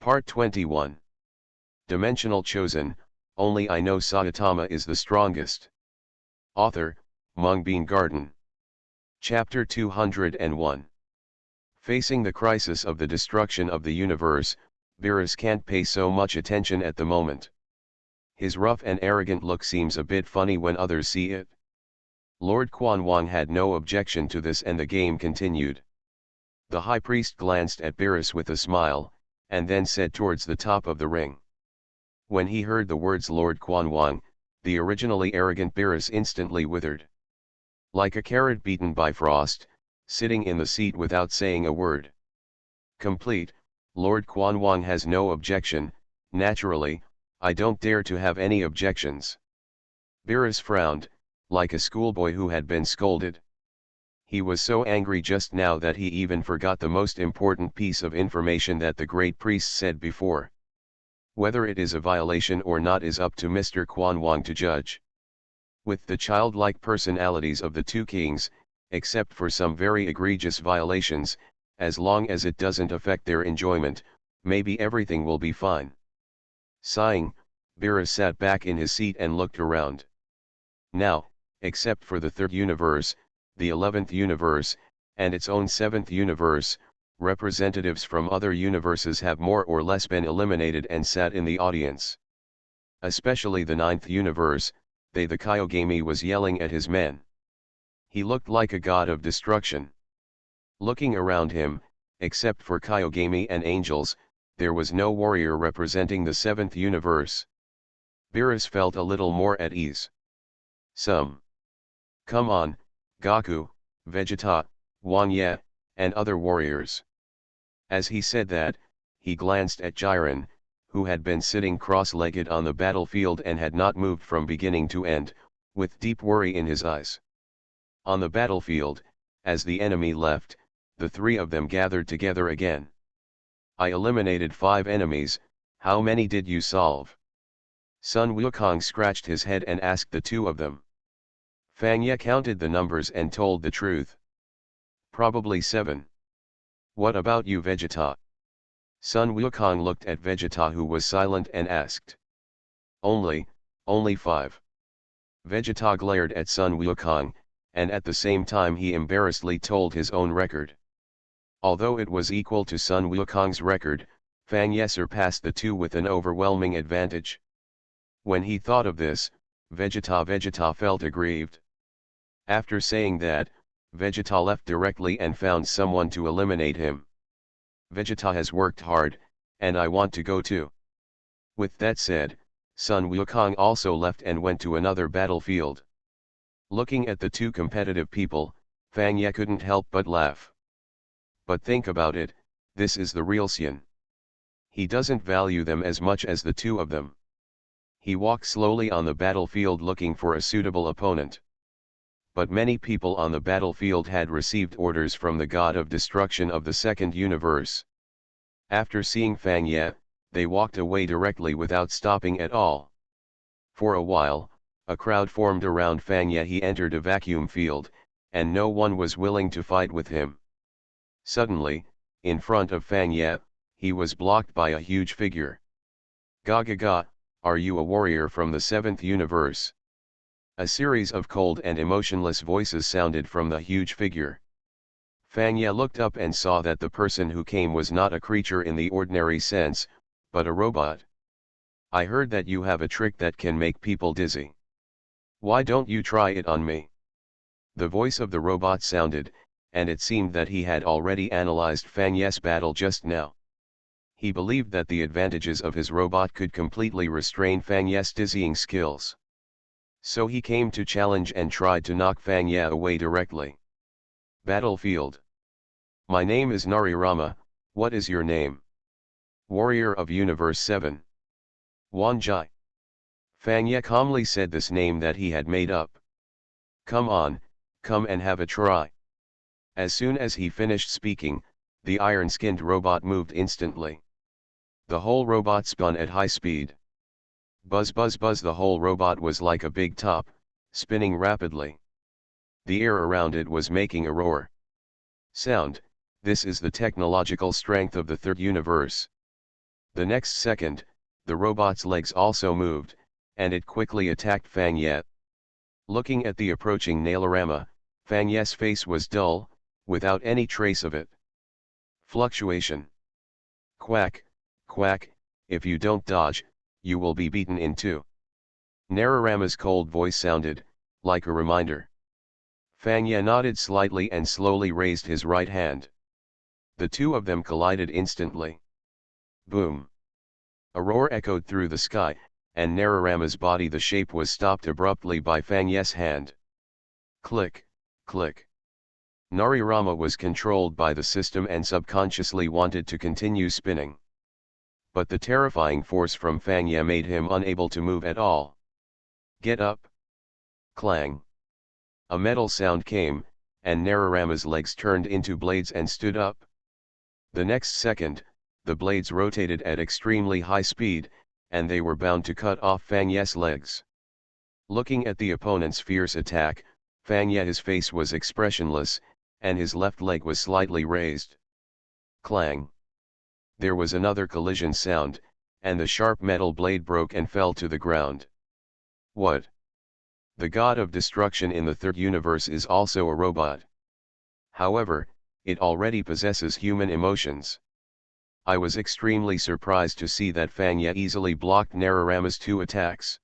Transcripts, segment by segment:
Part 21. Dimensional Chosen, only I know Saitama is the strongest. Author, Mungbean Garden. Chapter 201. Facing the crisis of the destruction of the universe, Beerus can't pay so much attention at the moment. His rough and arrogant look seems a bit funny when others see it. Lord Quan Wang had no objection to this and the game continued. The High Priest glanced at Beerus with a smile, and then said towards the top of the ring. When he heard the words Lord Quan Wang, the originally arrogant Beerus instantly withered. Like a carrot beaten by frost, sitting in the seat without saying a word. Complete, Lord Quan Wang has no objection, naturally, I don't dare to have any objections. Beerus frowned, like a schoolboy who had been scolded. He was so angry just now that he even forgot the most important piece of information that the great priest said before. Whether it is a violation or not is up to Mr. Quan Wang to judge. With the childlike personalities of the two kings, except for some very egregious violations, as long as it doesn't affect their enjoyment, maybe everything will be fine. Sighing, Beerus sat back in his seat and looked around. Now, except for the third universe, the 11th universe, and its own 7th universe, representatives from other universes have more or less been eliminated and sat in the audience. Especially the 9th universe, the Kyogami was yelling at his men. He looked like a god of destruction. Looking around him, except for Kyogami and angels, there was no warrior representing the 7th universe. Beerus felt a little more at ease. Come on, Goku, Vegeta, Wang Ye, and other warriors. As he said that, he glanced at Jiren, who had been sitting cross-legged on the battlefield and had not moved from beginning to end, with deep worry in his eyes. On the battlefield, as the enemy left, the three of them gathered together again. I eliminated 5 enemies, how many did you solve? Sun Wukong scratched his head and asked the two of them. Fang Ye counted the numbers and told the truth. Probably 7. What about you, Vegeta? Sun Wukong looked at Vegeta, who was silent, and asked. Only 5. Vegeta glared at Sun Wukong, and at the same time he embarrassedly told his own record. Although it was equal to Sun Wukong's record, Fang Ye surpassed the two with an overwhelming advantage. When he thought of this, Vegeta felt aggrieved. After saying that, Vegeta left directly and found someone to eliminate him. Vegeta has worked hard, and I want to go too. With that said, Sun Wukong also left and went to another battlefield. Looking at the two competitive people, Fang Ye couldn't help but laugh. But think about it, this is the real Xian. He doesn't value them as much as the two of them. He walked slowly on the battlefield looking for a suitable opponent. But many people on the battlefield had received orders from the god of destruction of the 2nd universe. After seeing Fang Ye, they walked away directly without stopping at all. For a while, a crowd formed around Fang Ye. He entered a vacuum field, and no one was willing to fight with him. Suddenly, in front of Fang Ye, he was blocked by a huge figure. Ga, are you a warrior from the 7th universe? A series of cold and emotionless voices sounded from the huge figure. Fang Ye looked up and saw that the person who came was not a creature in the ordinary sense, but a robot. I heard that you have a trick that can make people dizzy. Why don't you try it on me? The voice of the robot sounded, and it seemed that he had already analyzed Fang Ye's battle just now. He believed that the advantages of his robot could completely restrain Fang Ye's dizzying skills. So he came to challenge and tried to knock Fang Ye away directly. Battlefield. My name is Narirama, what is your name? Warrior of Universe 7. Wanjai. Fang Ye calmly said this name that he had made up. Come on, come and have a try. As soon as he finished speaking, the iron-skinned robot moved instantly. The whole robot spun at high speed. Buzz buzz buzz, the whole robot was like a big top, spinning rapidly. The air around it was making a roar. Sound, this is the technological strength of the 3rd universe. The next second, the robot's legs also moved, and it quickly attacked Fang Ye. Looking at the approaching Nailorama, Fang Ye's face was dull, without any trace of it. Fluctuation. Quack, quack, if you don't dodge, you will be beaten in two. Narorama's cold voice sounded, like a reminder. Fang Ye nodded slightly and slowly raised his right hand. The two of them collided instantly. Boom. A roar echoed through the sky, and Narorama's body the shape was stopped abruptly by Fang Ye's hand. Click, click. Narirama was controlled by the system and subconsciously wanted to continue spinning. But the terrifying force from Fang Ye made him unable to move at all. Get up. Clang. A metal sound came, and Narorama's legs turned into blades and stood up. The next second, the blades rotated at extremely high speed, and they were bound to cut off Fang Ye's legs. Looking at the opponent's fierce attack, Fang Ye's face was expressionless, and his left leg was slightly raised. Clang. There was another collision sound, and the sharp metal blade broke and fell to the ground. What? The god of destruction in the third universe is also a robot. However, it already possesses human emotions. I was extremely surprised to see that Fang Ye easily blocked Narorama's two attacks.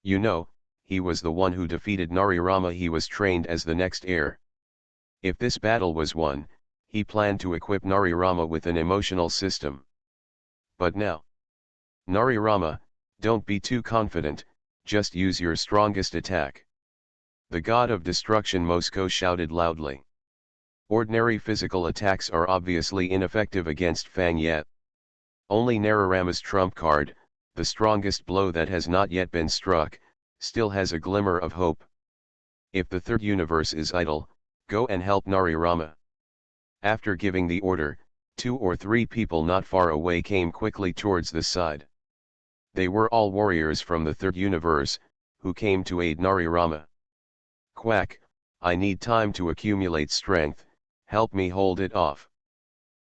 You know, he was the one who defeated Narirama. He was trained as the next heir. If this battle was won, he planned to equip Narirama with an emotional system. But now, Narirama, don't be too confident, just use your strongest attack. The god of destruction Mosco shouted loudly. Ordinary physical attacks are obviously ineffective against Fang Ye. Only Narorama's trump card, the strongest blow that has not yet been struck, still has a glimmer of hope. If the third universe is idle, go and help Narirama. After giving the order, 2 or 3 people not far away came quickly towards the side. They were all warriors from the third universe, who came to aid Narirama. Quack, I need time to accumulate strength, help me hold it off.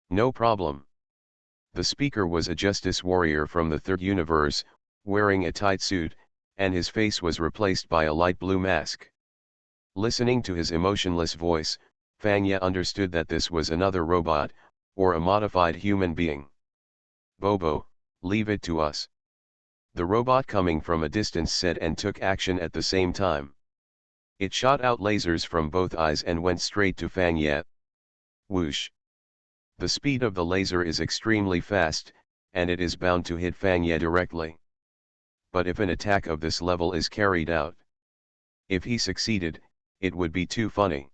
No problem. The speaker was a justice warrior from the third universe, wearing a tight suit, and his face was replaced by a light blue mask. Listening to his emotionless voice, Fang Ye understood that this was another robot, or a modified human being. Bobo, leave it to us. The robot coming from a distance said and took action at the same time. It shot out lasers from both eyes and went straight to Fang Ye. Whoosh. The speed of the laser is extremely fast, and it is bound to hit Fang Ye directly. But if an attack of this level is carried out, if he succeeded, it would be too funny.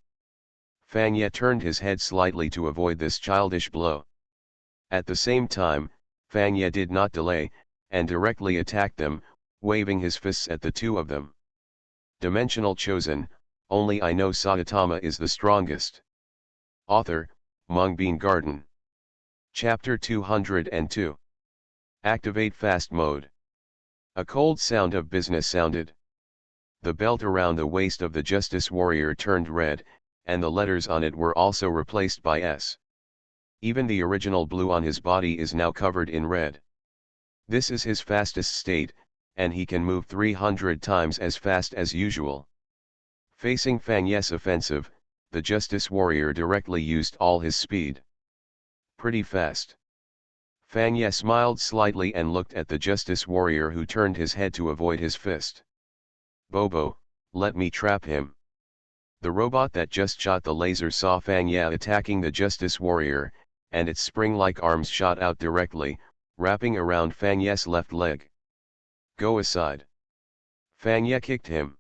Fang Ye turned his head slightly to avoid this childish blow. At the same time, Fang Ye did not delay, and directly attacked them, waving his fists at the two of them. Dimensional chosen, only I know Saitama is the strongest. Author, Mungbean Garden. Chapter 202. Activate fast mode. A cold sound of business sounded. The belt around the waist of the justice warrior turned red, and the letters on it were also replaced by S. Even the original blue on his body is now covered in red. This is his fastest state, and he can move 300 times as fast as usual. Facing Fang Ye's offensive, the justice warrior directly used all his speed. Pretty fast. Fang Ye smiled slightly and looked at the justice warrior, who turned his head to avoid his fist. Bobo, let me trap him. The robot that just shot the laser saw Fang Ye attacking the justice warrior, and its spring-like arms shot out directly, wrapping around Fang Ye's left leg. Go aside. Fang Ye kicked him.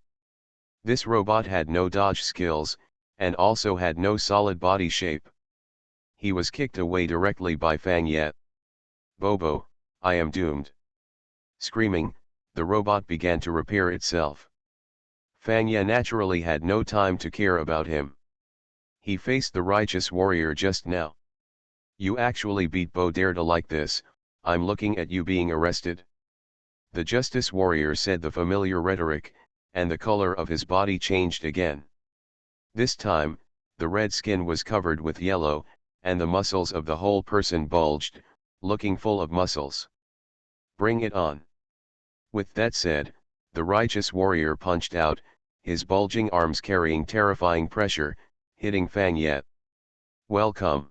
This robot had no dodge skills, and also had no solid body shape. He was kicked away directly by Fang Ye. Bobo, I am doomed. Screaming, the robot began to repair itself. Fang Ye naturally had no time to care about him. He faced the righteous warrior just now. You actually beat Bo Derda like this, I'm looking at you being arrested. The justice warrior said the familiar rhetoric, and the color of his body changed again. This time, the red skin was covered with yellow, and the muscles of the whole person bulged, looking full of muscles. Bring it on. With that said, the righteous warrior punched out, his bulging arms carrying terrifying pressure, hitting Fang Ye. Welcome!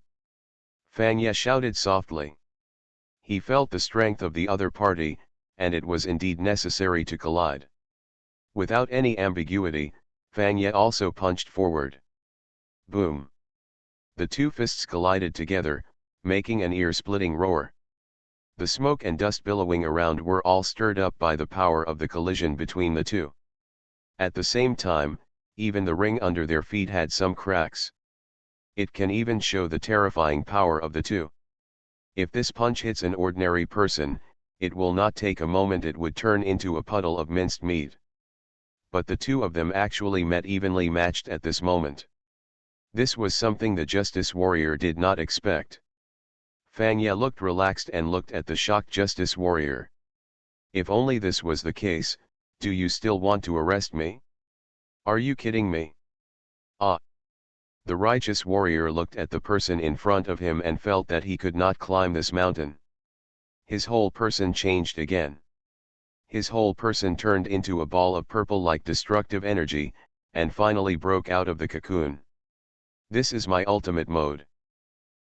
Fang Ye shouted softly. He felt the strength of the other party, and it was indeed necessary to collide. Without any ambiguity, Fang Ye also punched forward. Boom! The two fists collided together, making an ear-splitting roar. The smoke and dust billowing around were all stirred up by the power of the collision between the two. At the same time, even the ring under their feet had some cracks. It can even show the terrifying power of the two. If this punch hits an ordinary person, it will not take a moment, it would turn into a puddle of minced meat. But the two of them actually met evenly matched at this moment. This was something the Justice Warrior did not expect. Fang Ye looked relaxed and looked at the shocked Justice Warrior. If only this was the case, do you still want to arrest me? Are you kidding me? Ah! The righteous warrior looked at the person in front of him and felt that he could not climb this mountain. His whole person changed again. His whole person turned into a ball of purple-like destructive energy, and finally broke out of the cocoon. This is my ultimate mode.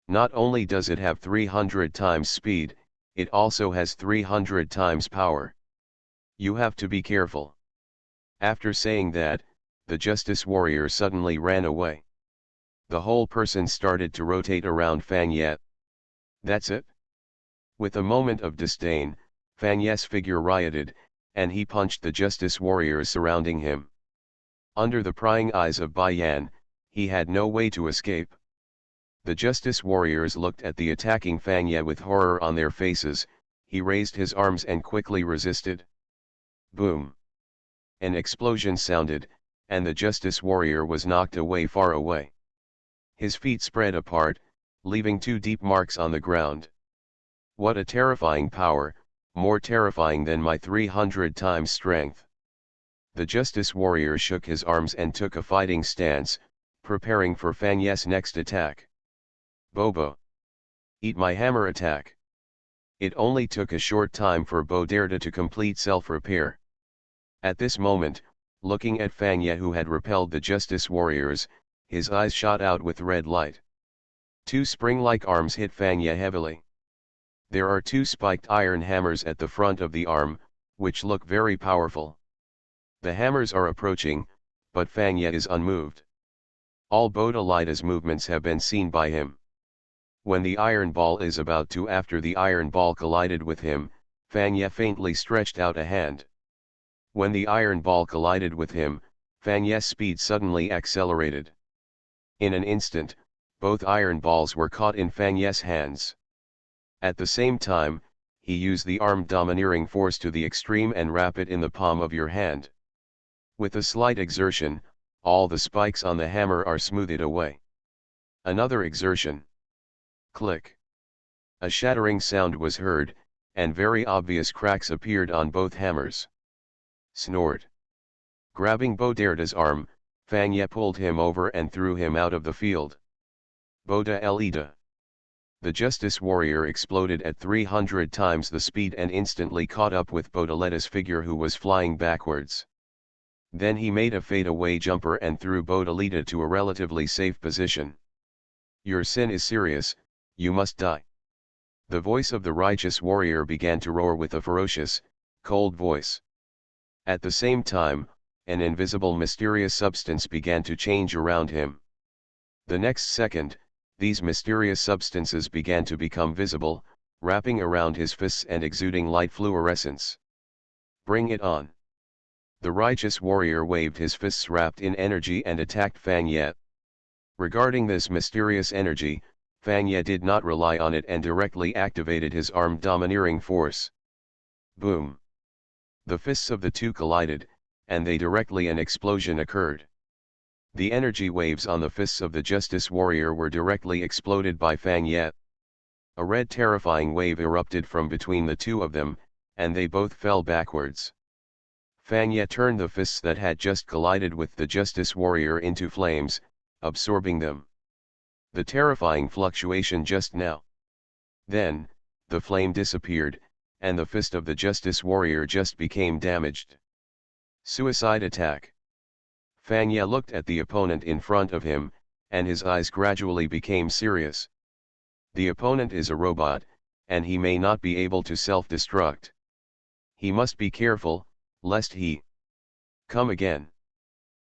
Not only does it have 300 times speed, it also has 300 times power. You have to be careful. After saying that, the Justice Warrior suddenly ran away. The whole person started to rotate around Fang Ye. That's it? With a moment of disdain, Fang Ye's figure rioted, and he punched the Justice Warriors surrounding him. Under the prying eyes of Bai Yan, he had no way to escape. The Justice Warriors looked at the attacking Fang Ye with horror on their faces. He raised his arms and quickly resisted. Boom! An explosion sounded, and the Justice Warrior was knocked away far away. His feet spread apart, leaving two deep marks on the ground. What a terrifying power, more terrifying than my 300 times strength. The Justice Warrior shook his arms and took a fighting stance, preparing for Fang Ye's next attack. Bobo! Eat my hammer attack! It only took a short time for Bo Derda to complete self-repair. At this moment, looking at Fang Ye who had repelled the Justice Warriors, his eyes shot out with red light. Two spring-like arms hit Fang Ye heavily. There are two spiked iron hammers at the front of the arm, which look very powerful. The hammers are approaching, but Fang Ye is unmoved. All Bodhilida's movements have been seen by him. When the iron ball is about to after the iron ball collided with him, Fang Ye faintly stretched out a hand. When the iron ball collided with him, Fang Ye's speed suddenly accelerated. In an instant, both iron balls were caught in Fang Ye's hands. At the same time, he used the arm domineering force to the extreme and wrap it in the palm of your hand. With a slight exertion, all the spikes on the hammer are smoothed away. Another exertion. Click. A shattering sound was heard, and very obvious cracks appeared on both hammers. Snort. Grabbing Bo Derda's arm, Fang Ye pulled him over and threw him out of the field. Boda Elida. The Justice Warrior exploded at 300 times the speed and instantly caught up with Bodaletta's figure who was flying backwards. Then he made a fade-away jumper and threw Bodaletta to a relatively safe position. Your sin is serious, you must die. The voice of the righteous warrior began to roar with a ferocious, cold voice. At the same time, an invisible mysterious substance began to change around him. The next second, these mysterious substances began to become visible, wrapping around his fists and exuding light fluorescence. Bring it on. The righteous warrior waved his fists wrapped in energy and attacked Fang Ye. Regarding this mysterious energy, Fang Ye did not rely on it and directly activated his arm domineering force. Boom! The fists of the two collided, and directly an explosion occurred. The energy waves on the fists of the Justice Warrior were directly exploded by Fang Ye. A red terrifying wave erupted from between the two of them, and they both fell backwards. Fang Ye turned the fists that had just collided with the Justice Warrior into flames, absorbing them. The terrifying fluctuation just now. Then, the flame disappeared, and the fist of the Justice Warrior just became damaged. Suicide attack. Fang Ye looked at the opponent in front of him, and his eyes gradually became serious. The opponent is a robot, and he may not be able to self-destruct. He must be careful, lest he come again.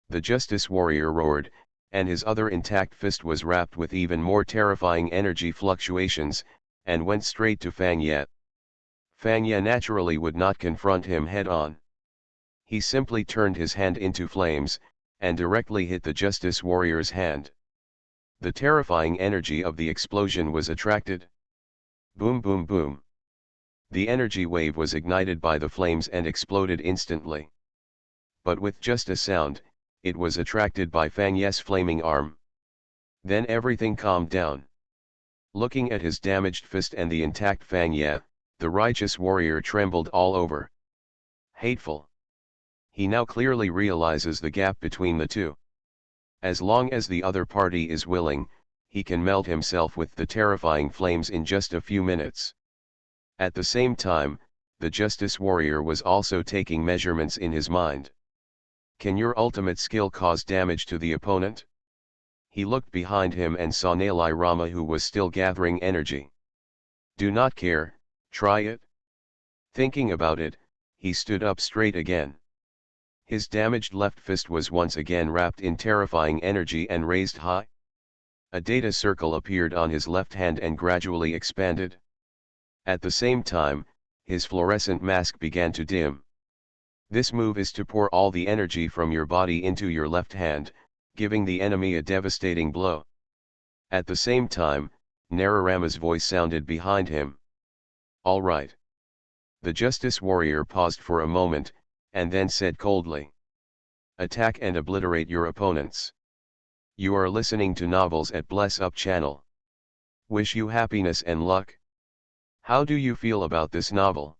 The Justice Warrior roared, and his other intact fist was wrapped with even more terrifying energy fluctuations, and went straight to Fang Ye. Fang Ye naturally would not confront him head-on. He simply turned his hand into flames, and directly hit the Justice Warrior's hand. The terrifying energy of the explosion was attracted. Boom boom boom. The energy wave was ignited by the flames and exploded instantly. But with just a sound, it was attracted by Fang Ye's flaming arm. Then everything calmed down. Looking at his damaged fist and the intact Fang Ye, the righteous warrior trembled all over. Hateful. He now clearly realizes the gap between the two. As long as the other party is willing, he can melt himself with the terrifying flames in just a few minutes. At the same time, the Justice Warrior was also taking measurements in his mind. Can your ultimate skill cause damage to the opponent? He looked behind him and saw Nalai Rama, who was still gathering energy. Do not care, try it. Thinking about it, he stood up straight again. His damaged left fist was once again wrapped in terrifying energy and raised high. A data circle appeared on his left hand and gradually expanded. At the same time, his fluorescent mask began to dim. This move is to pour all the energy from your body into your left hand, giving the enemy a devastating blow. At the same time, Nararama's voice sounded behind him. All right. The Justice Warrior paused for a moment, and then said coldly. Attack and obliterate your opponents. You are listening to Novels at Bless Up channel. Wish you happiness and luck. How do you feel about this novel?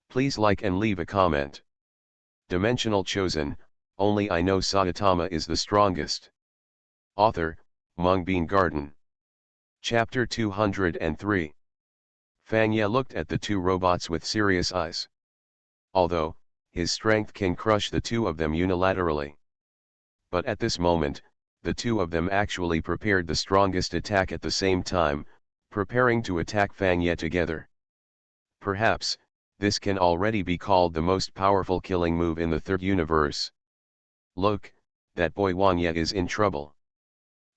Please like and leave a comment. Dimensional Chosen, only I know Saitama is the strongest. Author, Mungbean Garden. Chapter 203. Fang Ye looked at the two robots with serious eyes. Although, his strength can crush the two of them unilaterally. But at this moment, the two of them actually prepared the strongest attack at the same time, preparing to attack Fang Ye together. Perhaps, this can already be called the most powerful killing move in the third universe. Look, that boy Wang Ye is in trouble.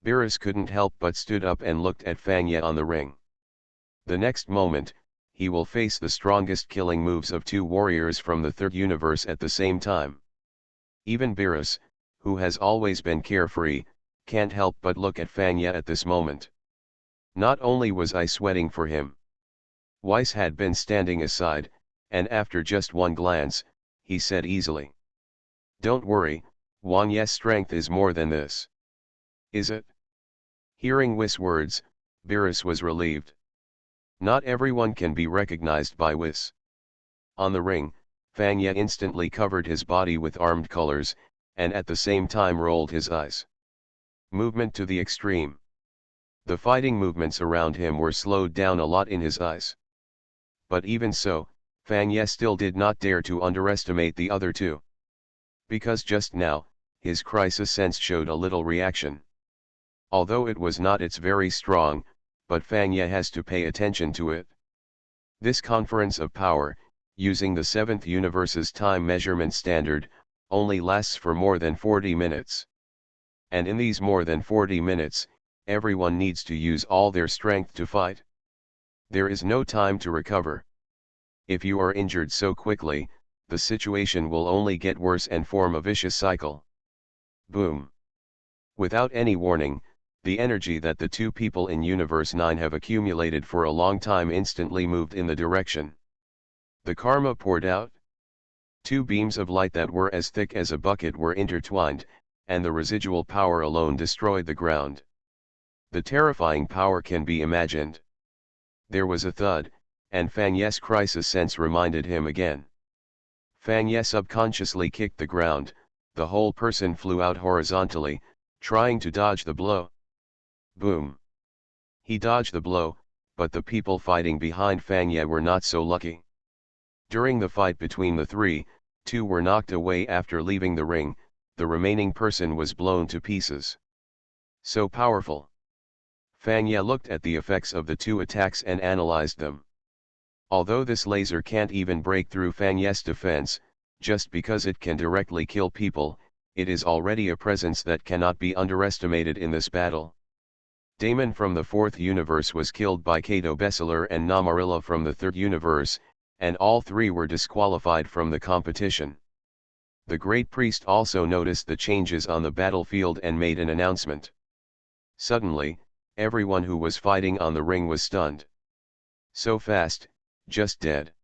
Beerus couldn't help but stood up and looked at Fang Ye on the ring. The next moment, he will face the strongest killing moves of two warriors from the third universe at the same time. Even Beerus, who has always been carefree, can't help but look at Fang Ye at this moment. Not only was I sweating for him. Weiss had been standing aside, and after just one glance, he said easily. Don't worry, Wang Ye's strength is more than this. Is it? Hearing Weiss' words, Beerus was relieved. Not everyone can be recognized by Weiss. On the ring, Fang Ye instantly covered his body with armed colors, and at the same time rolled his eyes. Movement to the extreme. The fighting movements around him were slowed down a lot in his eyes. But even so, Fang Ye still did not dare to underestimate the other two. Because just now, his crisis sense showed a little reaction. Although it was not its very strong, but Fang Ye has to pay attention to it. This conference of power, using the 7th universe's time measurement standard, only lasts for more than 40 minutes. And in these more than 40 minutes, everyone needs to use all their strength to fight. There is no time to recover. If you are injured so quickly, the situation will only get worse and form a vicious cycle. Boom. Without any warning, the energy that the two people in Universe 9 have accumulated for a long time instantly moved in the direction. The karma poured out. Two beams of light that were as thick as a bucket were intertwined, and the residual power alone destroyed the ground. The terrifying power can be imagined. There was a thud, and Fang Ye's crisis sense reminded him again. Fang Ye subconsciously kicked the ground, the whole person flew out horizontally, trying to dodge the blow. Boom. He dodged the blow, but the people fighting behind Fang Ye were not so lucky. During the fight between the three, two were knocked away after leaving the ring, the remaining person was blown to pieces. So powerful. Fang Ye looked at the effects of the two attacks and analyzed them. Although this laser can't even break through Fang Ye's defense, just because it can directly kill people, it is already a presence that cannot be underestimated in this battle. Damon from the 4th universe was killed by Kato Besseler and Namarilla from the 3rd universe, and all three were disqualified from the competition. The Great Priest also noticed the changes on the battlefield and made an announcement. Suddenly, everyone who was fighting on the ring was stunned. So fast, just dead.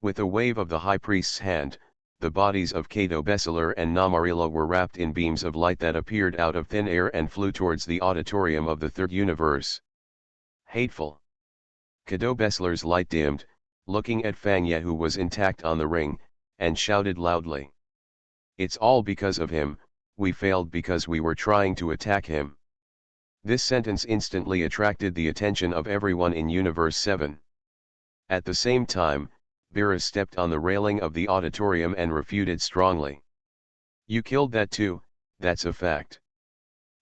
With a wave of the High Priest's hand, the bodies of Kato Besseler and Namarilla were wrapped in beams of light that appeared out of thin air and flew towards the auditorium of the 3rd universe. Hateful. Kato Besseler's light dimmed, looking at Fang Ye who was intact on the ring, and shouted loudly. "It's all because of him, we failed because we were trying to attack him." This sentence instantly attracted the attention of everyone in Universe 7. At the same time, Beerus stepped on the railing of the auditorium and refuted strongly. "You killed that too, that's a fact.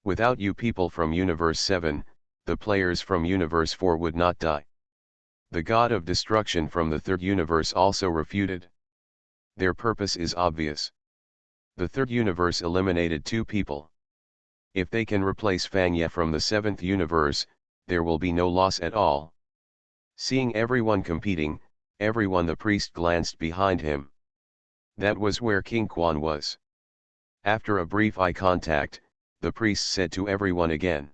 Without you people from Universe 7, the players from Universe 4 would not die." The God of Destruction from the 3rd universe also refuted. Their purpose is obvious. The 3rd universe eliminated 2 people. If they can replace Fang Ye from the 7th universe, there will be no loss at all. Seeing everyone competing, the priest glanced behind him. That was where King Quan was. After a brief eye contact, the priest said to everyone again.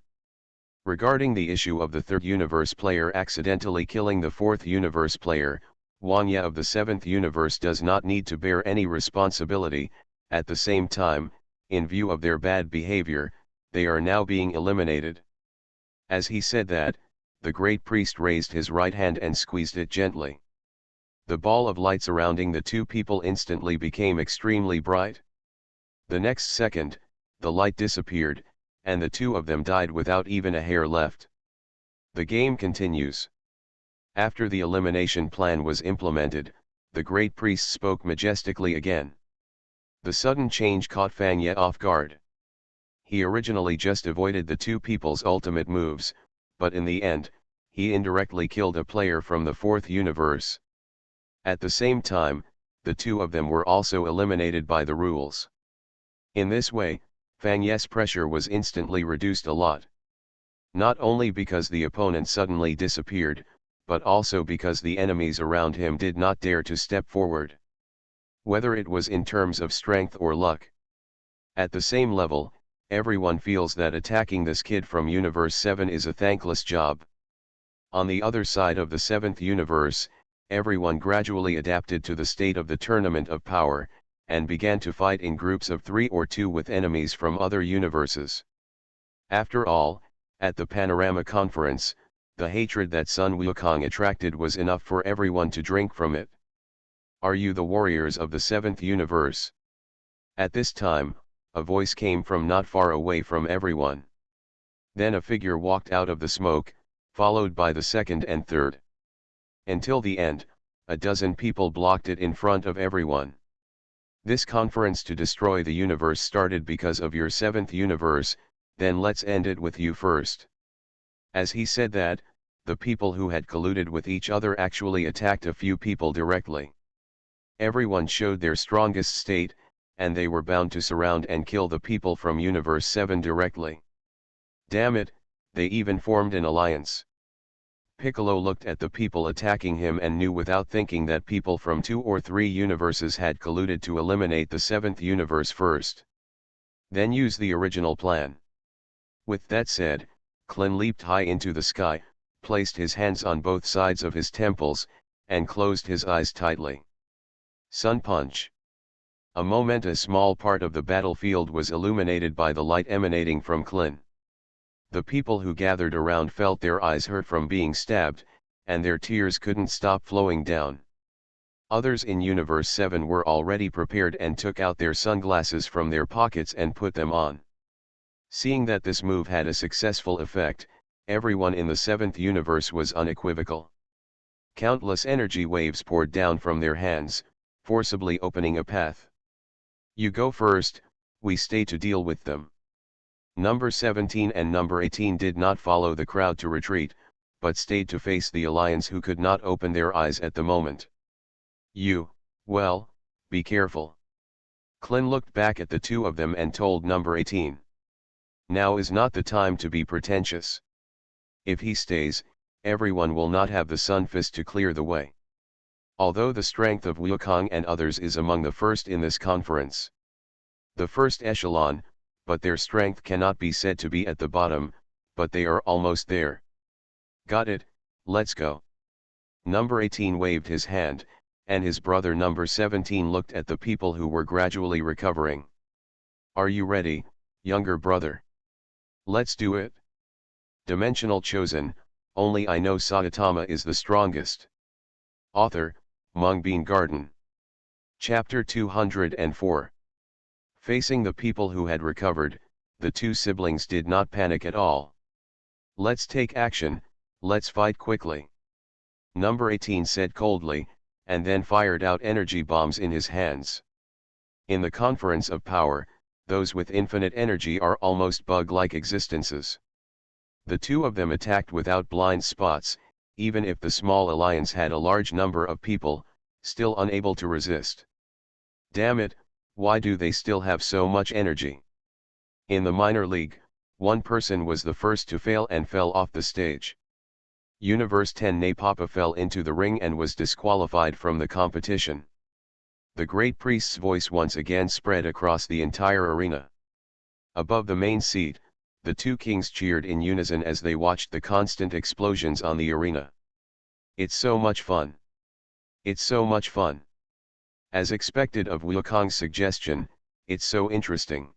Regarding the issue of the 3rd universe player accidentally killing the 4th universe player, Wang Ye of the 7th universe does not need to bear any responsibility. At the same time, in view of their bad behavior, they are now being eliminated. As he said that, the great priest raised his right hand and squeezed it gently. The ball of light surrounding the 2 people instantly became extremely bright. The next second, the light disappeared, and the 2 of them died without even a hair left. The game continues. After the elimination plan was implemented, the great priest spoke majestically again. The sudden change caught Fang Ye off guard. He originally just avoided the 2 people's ultimate moves, but in the end, he indirectly killed a player from the 4th universe. At the same time, the 2 of them were also eliminated by the rules. In this way, Fang Ye's pressure was instantly reduced a lot. Not only because the opponent suddenly disappeared, but also because the enemies around him did not dare to step forward. Whether it was in terms of strength or luck. At the same level, everyone feels that attacking this kid from Universe 7 is a thankless job. On the other side of the 7th universe, everyone gradually adapted to the state of the tournament of power, and began to fight in groups of 3 or 2 with enemies from other universes. After all, at the Panorama Conference, the hatred that Sun Wukong attracted was enough for everyone to drink from it. "Are you the warriors of the 7th universe?" At this time, a voice came from not far away from everyone. Then a figure walked out of the smoke, followed by the 2nd and 3rd. Until the end, a dozen people blocked it in front of everyone. "This conference to destroy the universe started because of your 7th universe, then let's end it with you first." As he said that, the people who had colluded with each other actually attacked a few people directly. Everyone showed their strongest state, and they were bound to surround and kill the people from Universe 7 directly. Damn it, they even formed an alliance. Piccolo looked at the people attacking him and knew without thinking that people from 2 or 3 universes had colluded to eliminate the 7th universe first. Then use the original plan. With that said, Klin leaped high into the sky, placed his hands on both sides of his temples, and closed his eyes tightly. Sun Punch. A moment a small part of the battlefield was illuminated by the light emanating from Klin. The people who gathered around felt their eyes hurt from being stabbed, and their tears couldn't stop flowing down. Others in Universe 7 were already prepared and took out their sunglasses from their pockets and put them on. Seeing that this move had a successful effect, everyone in the seventh universe was unequivocal. Countless energy waves poured down from their hands, forcibly opening a path. You go first, we stay to deal with them. Number 17 and number 18 did not follow the crowd to retreat, but stayed to face the alliance who could not open their eyes at the moment. Well, be careful. Clin looked back at the two of them and told number 18. Now is not the time to be pretentious. If he stays, everyone will not have the Sun Fist to clear the way. Although the strength of Wukong and others is among the first in this conference. The first echelon, but their strength cannot be said to be at the bottom, but they are almost there. Got it, let's go. Number 18 waved his hand, and his brother number 17 looked at the people who were gradually recovering. Are you ready, younger brother? Let's do it. Dimensional chosen, only I know Saitama is the strongest. Author, Mungbean Garden. Chapter 204. Facing the people who had recovered, the two siblings did not panic at all. Let's take action, let's fight quickly. Number 18 said coldly, and then fired out energy bombs in his hands. In the conference of power, those with infinite energy are almost bug-like existences. The two of them attacked without blind spots, even if the small alliance had a large number of people, still unable to resist. Damn it, why do they still have so much energy? In the minor league, one person was the first to fail and fell off the stage. Universe 10 Napapa fell into the ring and was disqualified from the competition. The great priest's voice once again spread across the entire arena. Above the main seat, the two kings cheered in unison as they watched the constant explosions on the arena. It's so much fun. It's so much fun. As expected of Wukong's suggestion, it's so interesting.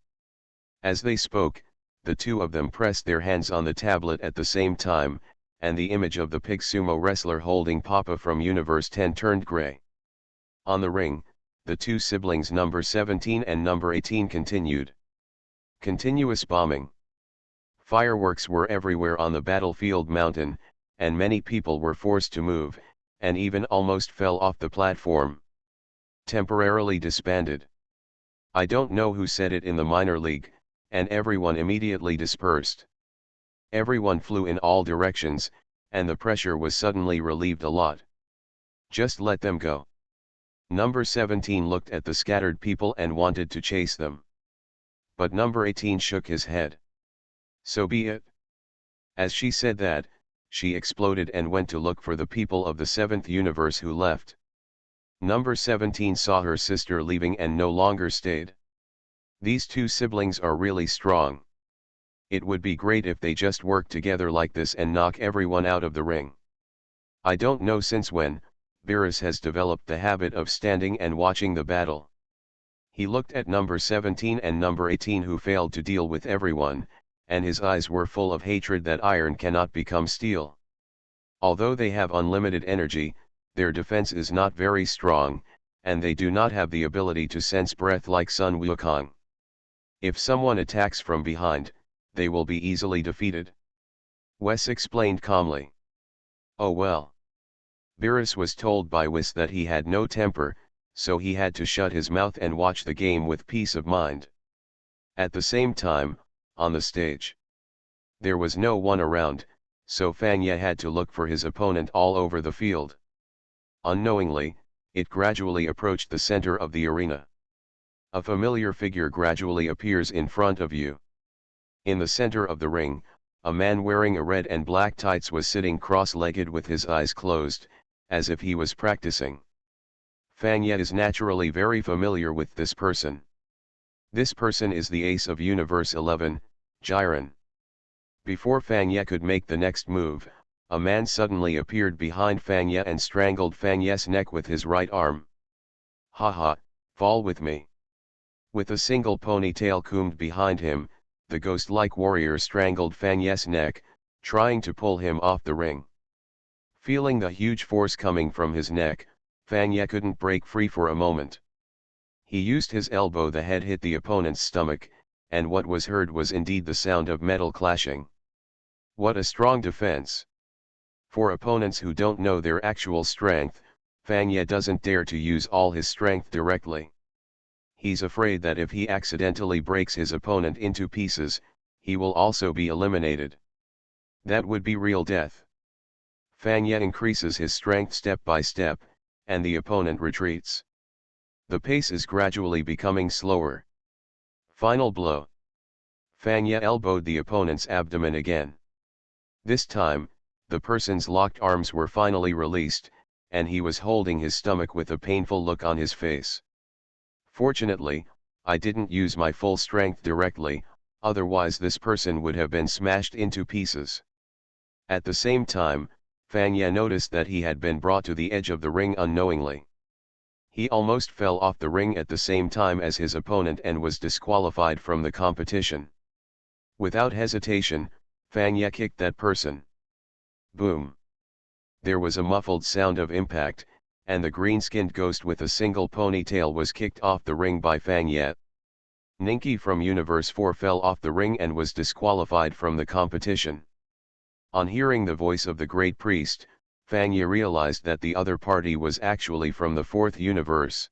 As they spoke, the two of them pressed their hands on the tablet at the same time, and the image of the pig sumo wrestler holding Papa from Universe 10 turned gray. On the ring, the two siblings number 17 and number 18 continued. Continuous bombing. Fireworks were everywhere on the battlefield mountain, and many people were forced to move, and even almost fell off the platform. Temporarily disbanded. I don't know who said it in the minor league, and everyone immediately dispersed. Everyone flew in all directions, and the pressure was suddenly relieved a lot. Just let them go. Number 17 looked at the scattered people and wanted to chase them. But number 18 shook his head. So be it. As she said that, she exploded and went to look for the people of the seventh universe who left. Number 17 saw her sister leaving and no longer stayed. These two siblings are really strong. It would be great if they just worked together like this and knock everyone out of the ring. I don't know since when, Virus has developed the habit of standing and watching the battle. He looked at number 17 and number 18 who failed to deal with everyone, and his eyes were full of hatred that iron cannot become steel. Although they have unlimited energy, their defense is not very strong, and they do not have the ability to sense breath like Sun Wukong. If someone attacks from behind, they will be easily defeated. Wes explained calmly. Oh well. Virus was told by Wes that he had no temper, so he had to shut his mouth and watch the game with peace of mind. At the same time, on the stage, there was no one around, so Fang Ye had to look for his opponent all over the field. Unknowingly, it gradually approached the center of the arena. A familiar figure gradually appears in front of you. In the center of the ring, a man wearing a red and black tights was sitting cross-legged with his eyes closed, as if he was practicing. Fang Ye is naturally very familiar with this person. This person is the ace of Universe 11, Jiren. Before Fang Ye could make the next move, a man suddenly appeared behind Fang Ye and strangled Fang Ye's neck with his right arm. Haha, fall with me. With a single ponytail combed behind him, the ghost-like warrior strangled Fang Ye's neck, trying to pull him off the ring. Feeling the huge force coming from his neck, Fang Ye couldn't break free for a moment. He used his elbow, the head hit the opponent's stomach, and what was heard was indeed the sound of metal clashing. What a strong defense. For opponents who don't know their actual strength, Fang Ye doesn't dare to use all his strength directly. He's afraid that if he accidentally breaks his opponent into pieces, he will also be eliminated. That would be real death. Fang Ye increases his strength step by step, and the opponent retreats. The pace is gradually becoming slower. Final blow. Fang Ye elbowed the opponent's abdomen again. This time, the person's locked arms were finally released, and he was holding his stomach with a painful look on his face. Fortunately, I didn't use my full strength directly, otherwise this person would have been smashed into pieces. At the same time, Fang Ye noticed that he had been brought to the edge of the ring unknowingly. He almost fell off the ring at the same time as his opponent and was disqualified from the competition. Without hesitation, Fang Ye kicked that person. Boom! There was a muffled sound of impact, and the green-skinned ghost with a single ponytail was kicked off the ring by Fang Ye. Ninki from Universe 4 fell off the ring and was disqualified from the competition. On hearing the voice of the Great Priest, Fang Ye realized that the other party was actually from the 4th universe.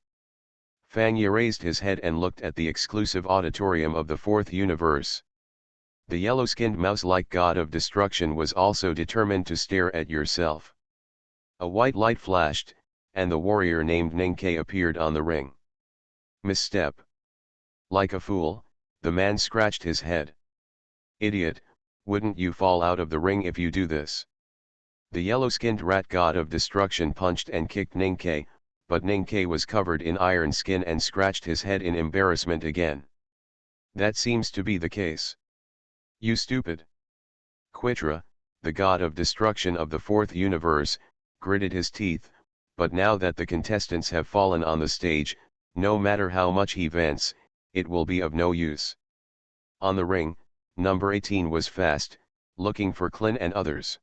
Fang Ye raised his head and looked at the exclusive auditorium of the 4th universe. The yellow-skinned mouse-like god of destruction was also determined to stare at yourself. A white light flashed, and the warrior named Ninkei appeared on the ring. Misstep. Like a fool, the man scratched his head. Idiot, wouldn't you fall out of the ring if you do this? The yellow-skinned rat god of destruction punched and kicked Ninkei, but Ninkei was covered in iron skin and scratched his head in embarrassment again. That seems to be the case. You stupid. Quitra, the god of destruction of the 4th universe, gritted his teeth, but now that the contestants have fallen on the stage, no matter how much he vents, it will be of no use. On the ring, number 18 was fast, looking for Clin and others.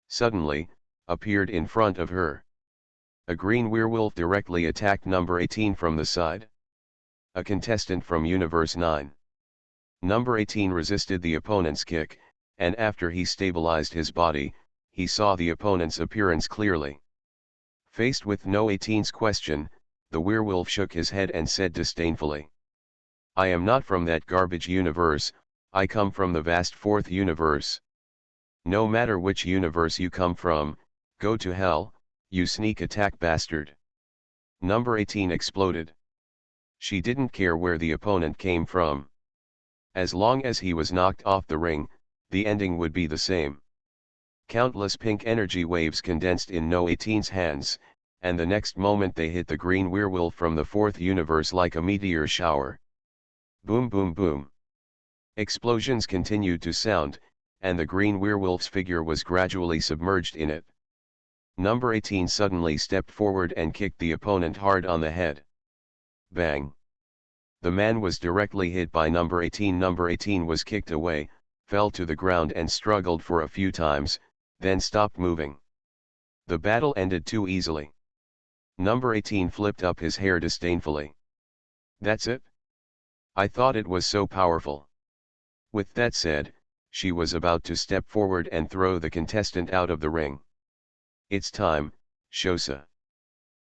Suddenly, appeared in front of her. A green werewolf directly attacked number 18 from the side. A contestant from Universe 9. Number 18 resisted the opponent's kick, and after he stabilized his body, he saw the opponent's appearance clearly. Faced with No 18's question, the werewolf shook his head and said disdainfully, "I am not from that garbage universe, I come from the vast 4th universe. No matter which universe you come from, go to hell, you sneak attack bastard." Number 18 exploded. She didn't care where the opponent came from. As long as he was knocked off the ring, the ending would be the same. Countless pink energy waves condensed in No 18's hands, and the next moment they hit the green werewolf from the 4th universe like a meteor shower. Boom boom boom. Explosions continued to sound, and the green werewolf's figure was gradually submerged in it. Number 18 suddenly stepped forward and kicked the opponent hard on the head. Bang! The man was directly hit by number 18. Number 18 was kicked away, fell to the ground and struggled for a few times, then stopped moving. The battle ended too easily. Number 18 flipped up his hair disdainfully. That's it? I thought it was so powerful. With that said, she was about to step forward and throw the contestant out of the ring. It's time, Shosa.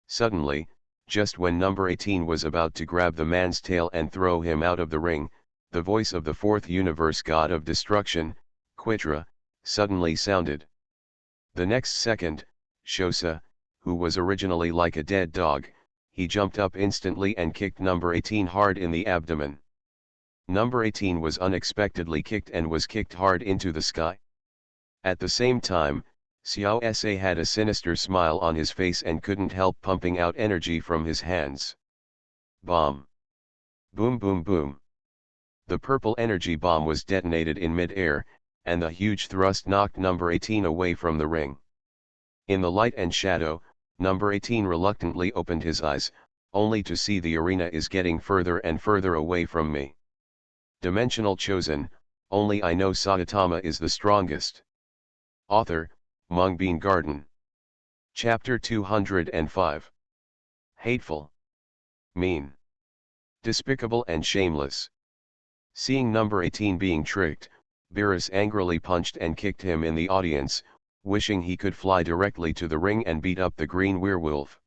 Suddenly, just when number 18 was about to grab the man's tail and throw him out of the ring, the voice of the 4th universe god of destruction, Quitra, suddenly sounded. The next second, Shosa, who was originally like a dead dog, he jumped up instantly and kicked number 18 hard in the abdomen. Number 18 was unexpectedly kicked and was kicked hard into the sky. At the same time, Xiao Sa had a sinister smile on his face and couldn't help pumping out energy from his hands. Bomb! Boom boom boom! The purple energy bomb was detonated in mid-air, and the huge thrust knocked number 18 away from the ring. In the light and shadow, number 18 reluctantly opened his eyes, only to see the arena is getting further and further away from me. Dimensional chosen, only I know Saitama is the strongest. Author, Mungbean Garden. Chapter 205. Hateful. Mean. Despicable and shameless. Seeing number 18 being tricked, Beerus angrily punched and kicked him in the audience, wishing he could fly directly to the ring and beat up the green werewolf.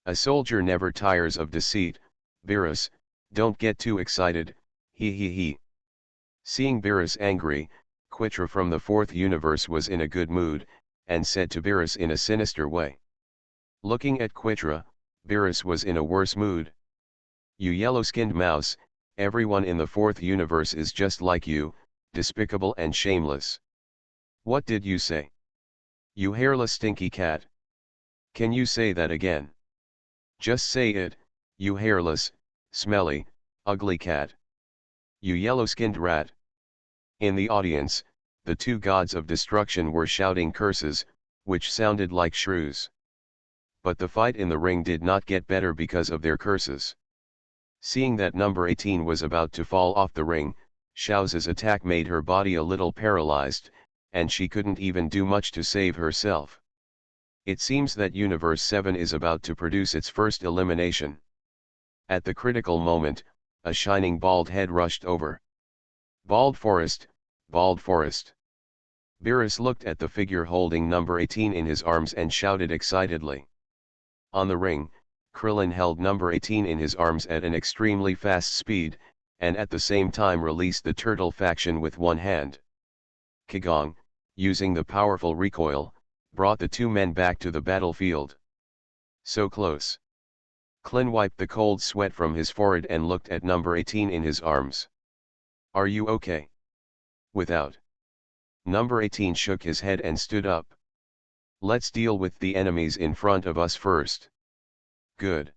A soldier never tires of deceit. Beerus, don't get too excited, he. Seeing Beerus angry, Quitra from the fourth universe was in a good mood, and said to Beerus in a sinister way. Looking at Quitra, Beerus was in a worse mood. You yellow-skinned mouse, everyone in the fourth universe is just like you, despicable and shameless. What did you say? You hairless stinky cat. Can you say that again? Just say it, you hairless, smelly, ugly cat. You yellow-skinned rat. In the audience, the two gods of destruction were shouting curses, which sounded like shrews. But the fight in the ring did not get better because of their curses. Seeing that number 18 was about to fall off the ring, Xiao's attack made her body a little paralyzed, and she couldn't even do much to save herself. It seems that Universe 7 is about to produce its first elimination. At the critical moment, a shining bald head rushed over. Bald Forest, Bald Forest. Beerus looked at the figure holding number 18 in his arms and shouted excitedly. On the ring, Krillin held number 18 in his arms at an extremely fast speed, and at the same time released the turtle faction with one hand. Kigong, using the powerful recoil, brought the two men back to the battlefield. So close. Klin wiped the cold sweat from his forehead and looked at number 18 in his arms. Are you okay? Without. Number 18 shook his head and stood up. Let's deal with the enemies in front of us first. Good.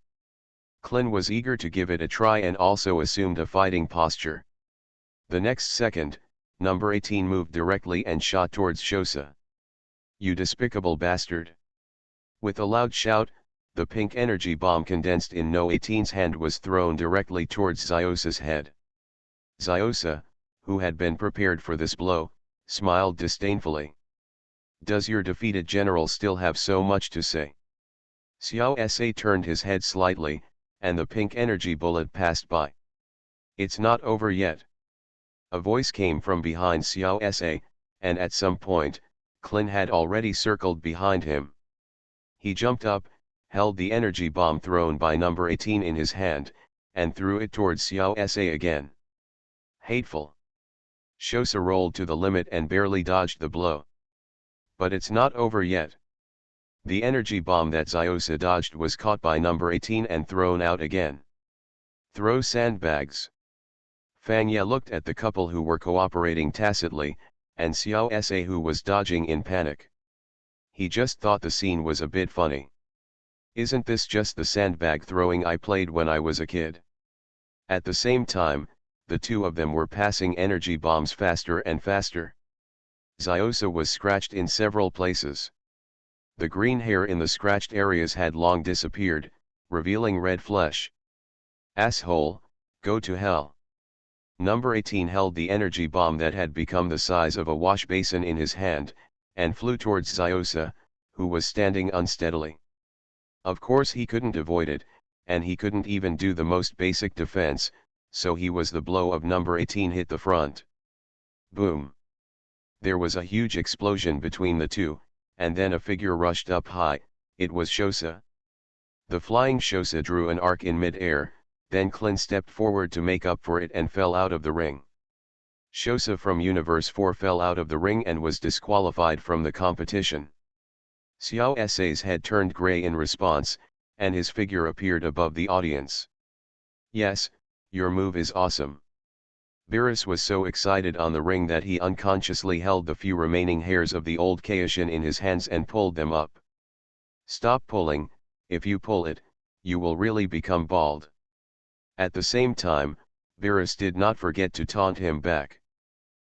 Klin was eager to give it a try and also assumed a fighting posture. The next second, number 18 moved directly and shot towards Xiaosa. You despicable bastard. With a loud shout, the pink energy bomb condensed in No 18's hand was thrown directly towards Xiaosa's head. Xiaosa, who had been prepared for this blow, smiled disdainfully. Does your defeated general still have so much to say? Xiaosa turned his head slightly, and the pink energy bullet passed by. It's not over yet. A voice came from behind Xiaosa, and at some point, Klin had already circled behind him. He jumped up, held the energy bomb thrown by number 18 in his hand, and threw it towards Xiaosa again. Hateful. Xiaosa rolled to the limit and barely dodged the blow. But it's not over yet. The energy bomb that Xiaosa dodged was caught by number 18 and thrown out again. Throw sandbags. Fang Ye looked at the couple who were cooperating tacitly, and Xiaosa who was dodging in panic. He just thought the scene was a bit funny. Isn't this just the sandbag throwing I played when I was a kid? At the same time, the two of them were passing energy bombs faster and faster. Xiaosa was scratched in several places. The green hair in the scratched areas had long disappeared, revealing red flesh. Asshole, go to hell. Number 18 held the energy bomb that had become the size of a wash basin in his hand, and flew towards Xiaosa, who was standing unsteadily. Of course he couldn't avoid it, and he couldn't even do the most basic defense, so the blow of number 18 hit the front. Boom. There was a huge explosion between the two, and then a figure rushed up high. It was Xiaosa. The flying Xiaosa drew an arc in mid-air, then Klin stepped forward to make up for it and fell out of the ring. Xiaosa from Universe 4 fell out of the ring and was disqualified from the competition. Xiaosa's head turned gray in response, and his figure appeared above the audience. Yes, your move is awesome. Beerus was so excited on the ring that he unconsciously held the few remaining hairs of the old Kaishin in his hands and pulled them up. Stop pulling, if you pull it, you will really become bald. At the same time, Beerus did not forget to taunt him back.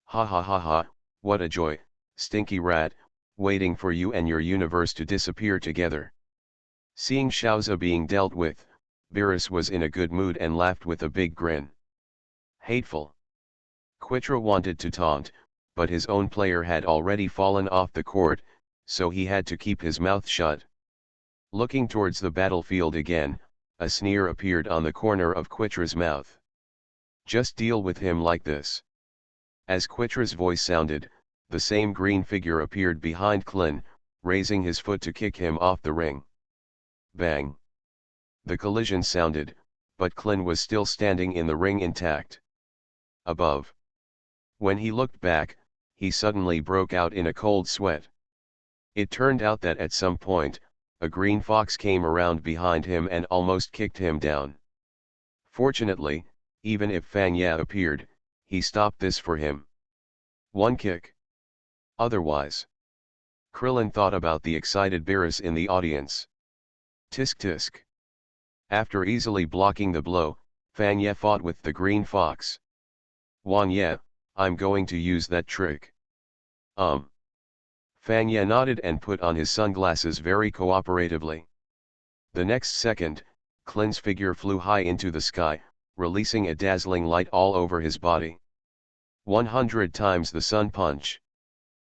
Ha ha ha ha, what a joy, stinky rat, waiting for you and your universe to disappear together. Seeing Xiaosa being dealt with, Beerus was in a good mood and laughed with a big grin. Hateful. Quitra wanted to taunt, but his own player had already fallen off the court, so he had to keep his mouth shut. Looking towards the battlefield again, a sneer appeared on the corner of Quitra's mouth. Just deal with him like this. As Quitra's voice sounded, the same green figure appeared behind Klin, raising his foot to kick him off the ring. Bang! The collision sounded, but Klin was still standing in the ring intact. Above. When he looked back, he suddenly broke out in a cold sweat. It turned out that at some point, a green fox came around behind him and almost kicked him down. Fortunately, even if Fang Ye appeared, he stopped this for him. One kick. Otherwise. Krillin thought about the excited Beerus in the audience. Tisk tisk. After easily blocking the blow, Fang Ye fought with the green fox. Wang Ye, I'm going to use that trick. Fang Ye nodded and put on his sunglasses very cooperatively. The next second, Klin's figure flew high into the sky, releasing a dazzling light all over his body. 100 times the sun punch.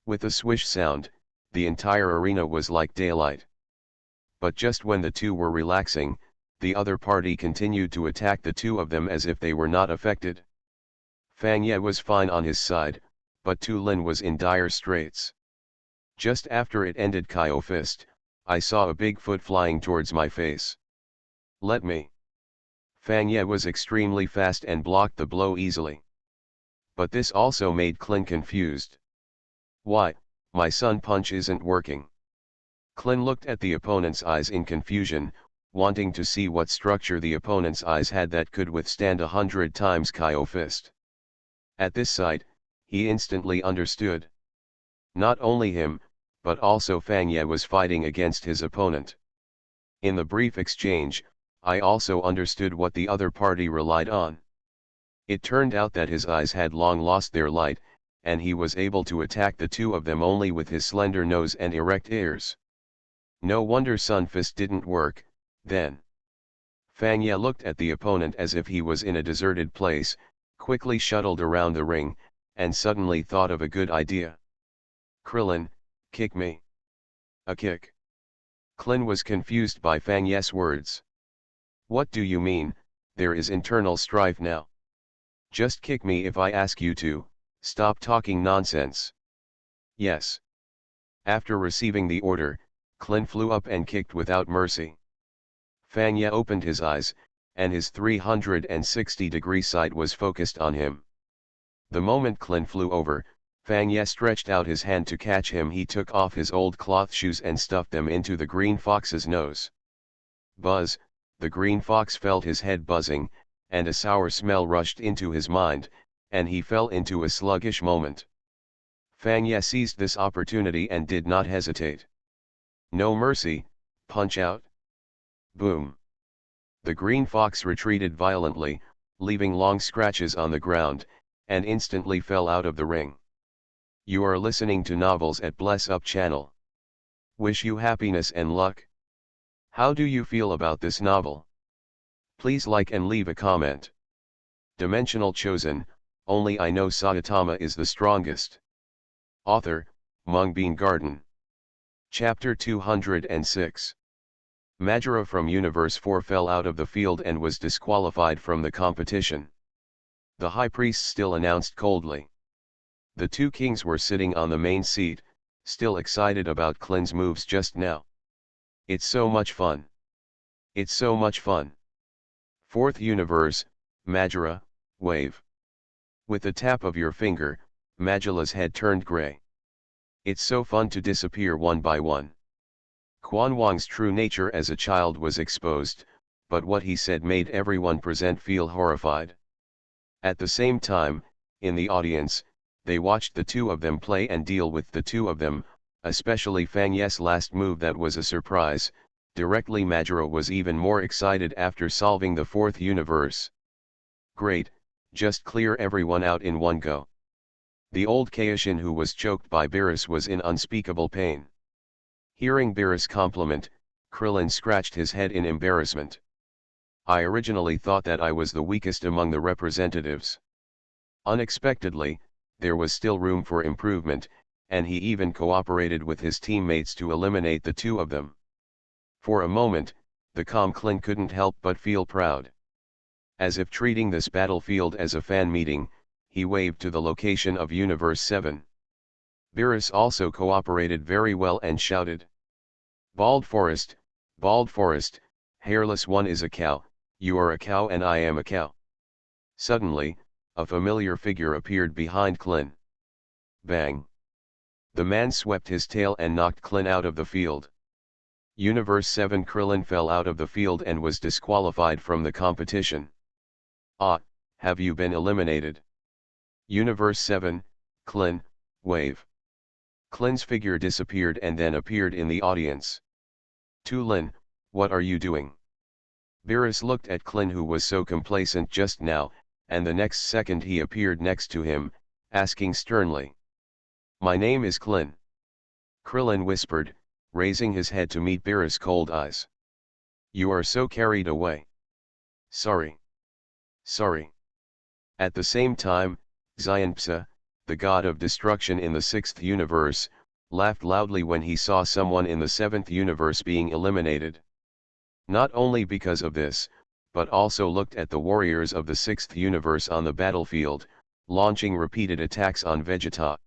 With a swish sound, the entire arena was like daylight. But just when the two were relaxing, the other party continued to attack the two of them as if they were not affected. Fang Ye was fine on his side, but Tu Lin was in dire straits. Just after it ended Kyo Fist, I saw a big foot flying towards my face. Let me. Fang Ye was extremely fast and blocked the blow easily. But this also made Klin confused. Why, my sun punch isn't working. Klin looked at the opponent's eyes in confusion, wanting to see what structure the opponent's eyes had that could withstand 100 times Kyo Fist. At this sight, he instantly understood. Not only him, but also Fang Ye was fighting against his opponent. In the brief exchange, I also understood what the other party relied on. It turned out that his eyes had long lost their light, and he was able to attack the two of them only with his slender nose and erect ears. No wonder Sun Fist didn't work, then. Fang Ye looked at the opponent as if he was in a deserted place, quickly shuttled around the ring, and suddenly thought of a good idea. Krillin, kick me. A kick. Klin was confused by Fang Ye's words. What do you mean? There is internal strife now. Just kick me if I ask you to, stop talking nonsense. Yes. After receiving the order, Klin flew up and kicked without mercy. Fang Ye opened his eyes, and his 360-degree sight was focused on him. The moment Klin flew over, Fang Ye stretched out his hand to catch him. He took off his old cloth shoes and stuffed them into the green fox's nose. Buzz, the green fox felt his head buzzing, and a sour smell rushed into his mind, and he fell into a sluggish moment. Fang Ye seized this opportunity and did not hesitate. No mercy, punch out. Boom. The green fox retreated violently, leaving long scratches on the ground, and instantly fell out of the ring. You are listening to Novels at Bless Up channel. Wish you happiness and luck. How do you feel about this novel? Please like and leave a comment. Dimensional Chosen, only I know Saitama is the strongest. Author, Mungbean Garden. Chapter 206. Majora from Universe 4 fell out of the field and was disqualified from the competition. The High Priest still announced coldly. The two kings were sitting on the main seat, still excited about Klin's moves just now. It's so much fun. It's so much fun. Fourth universe, Majora, wave. With the tap of your finger, Majola's head turned gray. It's so fun to disappear one by one. Quan Wang's true nature as a child was exposed, but what he said made everyone present feel horrified. At the same time, in the audience, they watched the two of them play and deal with the two of them, especially Fang Ye's last move that was a surprise. Directly Majora was even more excited after solving the fourth universe. Great, just clear everyone out in one go. The old Kaishin who was choked by Beerus was in unspeakable pain. Hearing Beerus' compliment, Krillin scratched his head in embarrassment. I originally thought that I was the weakest among the representatives. Unexpectedly, there was still room for improvement, and he even cooperated with his teammates to eliminate the two of them. For a moment, the calm Klin couldn't help but feel proud. As if treating this battlefield as a fan meeting, he waved to the location of Universe 7. Beerus also cooperated very well and shouted, Bald Forest, hairless one is a cow, you are a cow and I am a cow. Suddenly, a familiar figure appeared behind Klin. Bang! The man swept his tail and knocked Klin out of the field. Universe 7 Krillin fell out of the field and was disqualified from the competition. Ah, have you been eliminated? Universe 7, Klin, wave. Klin's figure disappeared and then appeared in the audience. Lin, what are you doing? Beerus looked at Klin, who was so complacent just now, and the next second he appeared next to him, asking sternly. My name is Klin. Krillin whispered, raising his head to meet Beerus' cold eyes. You are so carried away. Sorry. At the same time, Xianpsa, the god of destruction in the 6th universe, laughed loudly when he saw someone in the 7th universe being eliminated. Not only because of this, but also looked at the warriors of the 6th universe on the battlefield, launching repeated attacks on Vegeta.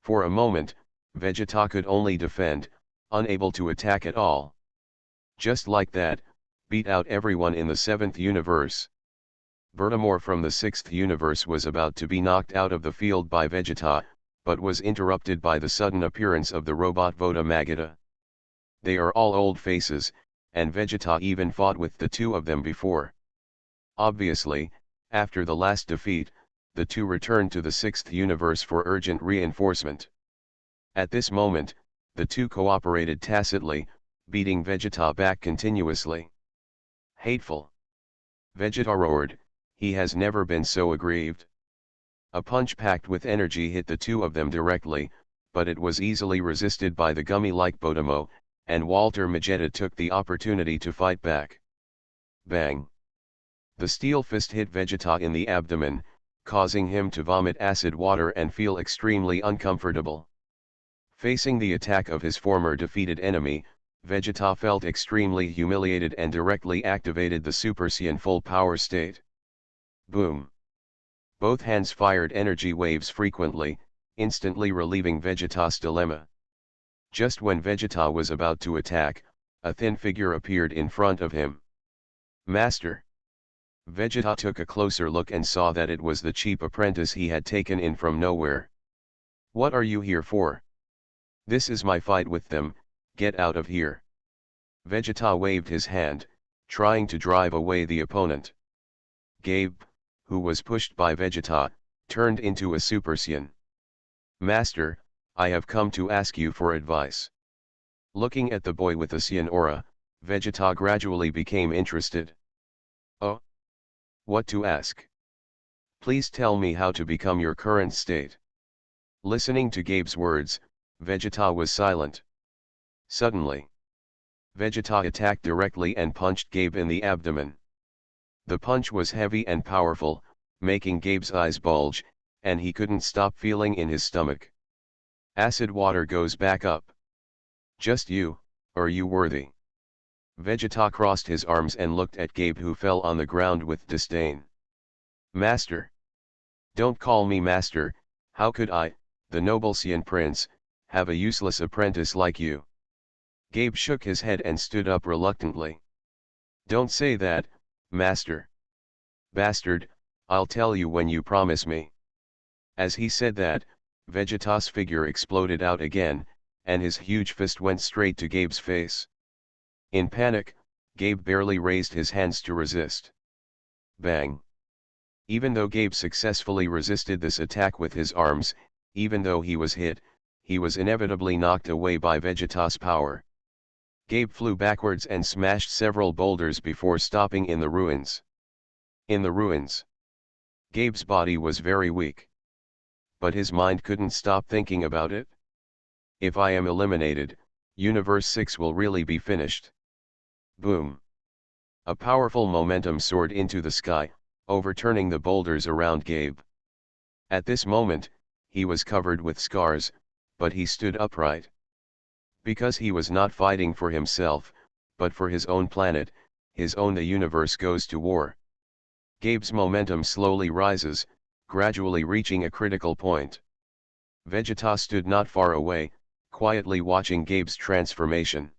For a moment, Vegeta could only defend, unable to attack at all. Just like that, beat out everyone in the 7th universe. Bertamore from the 6th universe was about to be knocked out of the field by Vegeta, but was interrupted by the sudden appearance of the robot Vota Magata. They are all old faces, and Vegeta even fought with the two of them before. Obviously, after the last defeat, the two returned to the 6th universe for urgent reinforcement. At this moment, the two cooperated tacitly, beating Vegeta back continuously. Hateful! Vegeta roared, he has never been so aggrieved. A punch packed with energy hit the two of them directly, but it was easily resisted by the gummy-like Botamo, and Walter Magetta took the opportunity to fight back. Bang! The steel fist hit Vegeta in the abdomen, causing him to vomit acid water and feel extremely uncomfortable. Facing the attack of his former defeated enemy, Vegeta felt extremely humiliated and directly activated the Super Saiyan full power state. Boom! Both hands fired energy waves frequently, instantly relieving Vegeta's dilemma. Just when Vegeta was about to attack, a thin figure appeared in front of him. Master! Vegeta took a closer look and saw that it was the cheap apprentice he had taken in from nowhere. What are you here for? This is my fight with them, get out of here. Vegeta waved his hand, trying to drive away the opponent. Gabe, who was pushed by Vegeta, turned into a Super Saiyan. Master, I have come to ask you for advice. Looking at the boy with the Saiyan aura, Vegeta gradually became interested. Oh? What to ask? Please tell me how to become your current state. Listening to Gabe's words, Vegeta was silent. Suddenly, Vegeta attacked directly and punched Gabe in the abdomen. The punch was heavy and powerful, making Gabe's eyes bulge, and he couldn't stop feeling in his stomach. Acid water goes back up. Just you, are you worthy? Vegeta crossed his arms and looked at Gabe, who fell on the ground with disdain. Master! Don't call me master, how could I, the noble Saiyan prince, have a useless apprentice like you? Gabe shook his head and stood up reluctantly. Don't say that, master. Bastard, I'll tell you when you promise me. As he said that, Vegeta's figure exploded out again, and his huge fist went straight to Gabe's face. In panic, Gabe barely raised his hands to resist. Bang! Even though Gabe successfully resisted this attack with his arms, even though he was hit, he was inevitably knocked away by Vegeta's power. Gabe flew backwards and smashed several boulders before stopping in the ruins. In the ruins, Gabe's body was very weak. But his mind couldn't stop thinking about it. If I am eliminated, Universe 6 will really be finished. Boom! A powerful momentum soared into the sky, overturning the boulders around Gabe. At this moment, he was covered with scars, but he stood upright. Because he was not fighting for himself, but for his own planet, his own. The universe goes to war. Gabe's momentum slowly rises, gradually reaching a critical point. Vegeta stood not far away, quietly watching Gabe's transformation.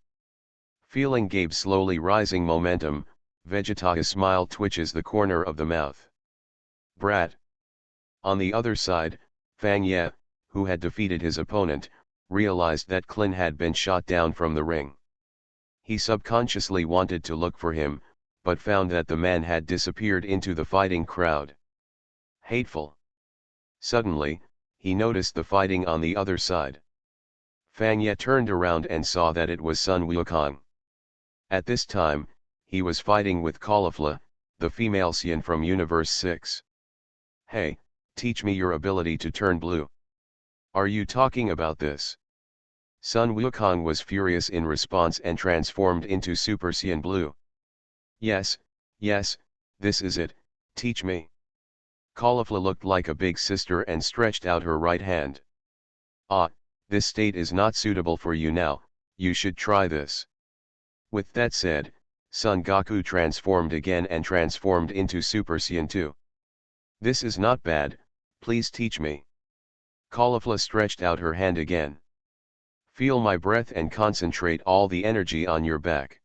Feeling Gabe's slowly rising momentum, Vegeta's smile twitches the corner of the mouth. Brat. On the other side, Fang Ye, who had defeated his opponent, realized that Klin had been shot down from the ring. He subconsciously wanted to look for him, but found that the man had disappeared into the fighting crowd. Hateful. Suddenly, he noticed the fighting on the other side. Fang Ye turned around and saw that it was Sun Wukong. At this time, he was fighting with Caulifla, the female Xian from Universe 6. Hey, teach me your ability to turn blue. Are you talking about this? Sun Wukong was furious in response and transformed into Super Saiyan Blue. Yes, yes, this is it, teach me. Caulifla looked like a big sister and stretched out her right hand. Ah, this state is not suitable for you now, you should try this. With that said, Son Goku transformed again and transformed into Super Saiyan 2. This is not bad, please teach me. Caulifla stretched out her hand again. Feel my breath and concentrate all the energy on your back.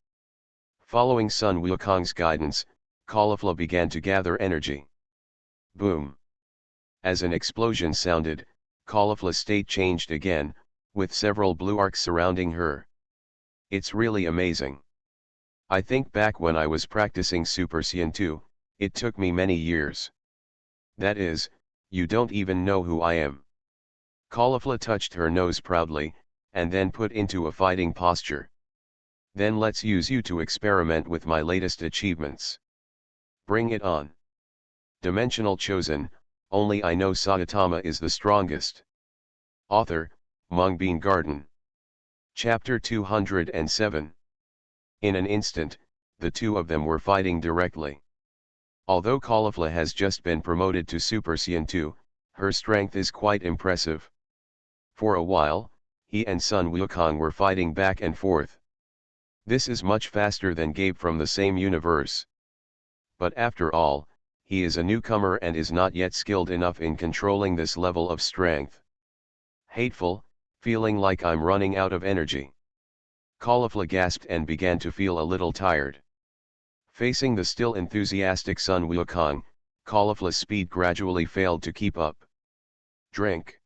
Following Sun Wukong's guidance, Caulifla began to gather energy. Boom. As an explosion sounded, Caulifla's state changed again, with several blue arcs surrounding her. It's really amazing. I think back when I was practicing Super Saiyan 2, it took me many years. That is, you don't even know who I am. Caulifla touched her nose proudly, and then put into a fighting posture. Then let's use you to experiment with my latest achievements. Bring it on. Dimensional Chosen, only I know Saitama is the strongest. Author, Mungbean Garden. Chapter 207. In an instant, the two of them were fighting directly. Although Caulifla has just been promoted to Super Saiyan 2, her strength is quite impressive. For a while, he and Sun Wukong were fighting back and forth. This is much faster than Gabe from the same universe. But after all, he is a newcomer and is not yet skilled enough in controlling this level of strength. Hateful, feeling like I'm running out of energy. Caulifla gasped and began to feel a little tired. Facing the still enthusiastic Sun Wukong, Caulifla's speed gradually failed to keep up. Drink.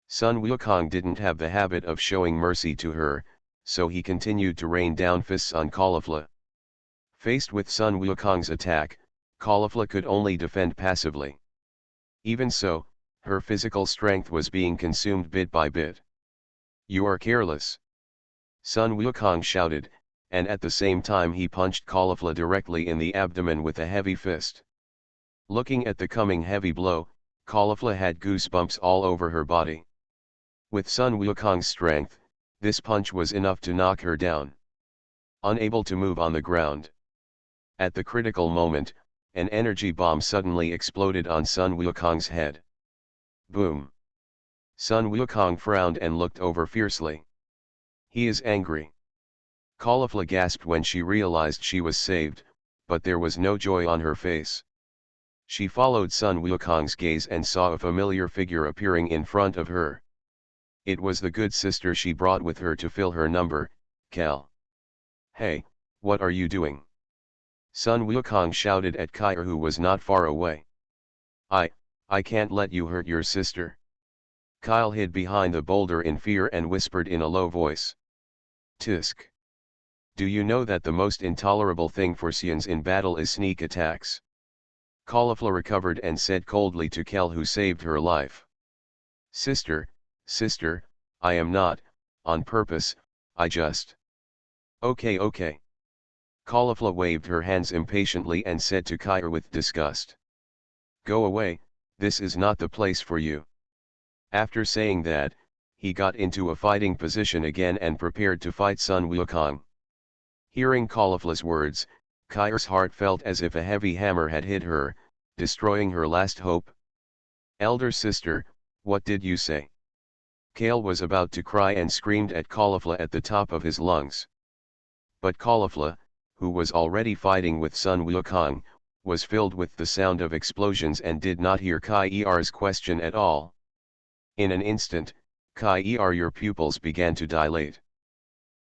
Sun Wukong didn't have the habit of showing mercy to her, so he continued to rain down fists on Caulifla. Faced with Sun Wukong's attack, Caulifla could only defend passively. Even so, her physical strength was being consumed bit by bit. You are careless. Sun Wukong shouted, and at the same time he punched Caulifla directly in the abdomen with a heavy fist. Looking at the coming heavy blow, Caulifla had goosebumps all over her body. With Sun Wukong's strength, this punch was enough to knock her down. Unable to move on the ground. At the critical moment, an energy bomb suddenly exploded on Sun Wukong's head. Boom. Sun Wukong frowned and looked over fiercely. He is angry. Caulifla gasped when she realized she was saved, but there was no joy on her face. She followed Sun Wukong's gaze and saw a familiar figure appearing in front of her. It was the good sister she brought with her to fill her number, Cal. Hey, what are you doing? Sun Wukong shouted at Kair, who was not far away. I can't let you hurt your sister. Kyle hid behind the boulder in fear and whispered in a low voice. Tisk. Do you know that the most intolerable thing for Saiyans in battle is sneak attacks? Caulifla recovered and said coldly to Kel, who saved her life. Sister, I am not, on purpose, I just. Okay. Caulifla waved her hands impatiently and said to Kair with disgust. Go away, this is not the place for you. After saying that, he got into a fighting position again and prepared to fight Sun Wukong. Hearing Caulifla's words, Kair's heart felt as if a heavy hammer had hit her, destroying her last hope. Elder sister, what did you say? Kale was about to cry and screamed at Caulifla at the top of his lungs. But Caulifla, who was already fighting with Sun Wukong, was filled with the sound of explosions and did not hear Kai-er's question at all. In an instant, Kai-er your pupils began to dilate.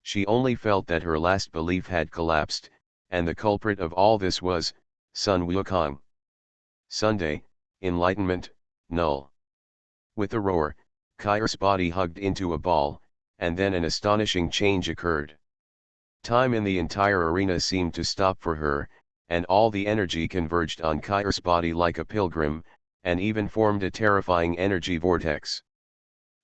She only felt that her last belief had collapsed, and the culprit of all this was, Sun Wukong. Sunday, enlightenment, null. With a roar, Kai-er's body hugged into a ball, and then an astonishing change occurred. Time in the entire arena seemed to stop for her, and all the energy converged on Kai-er's body like a pilgrim, and even formed a terrifying energy vortex.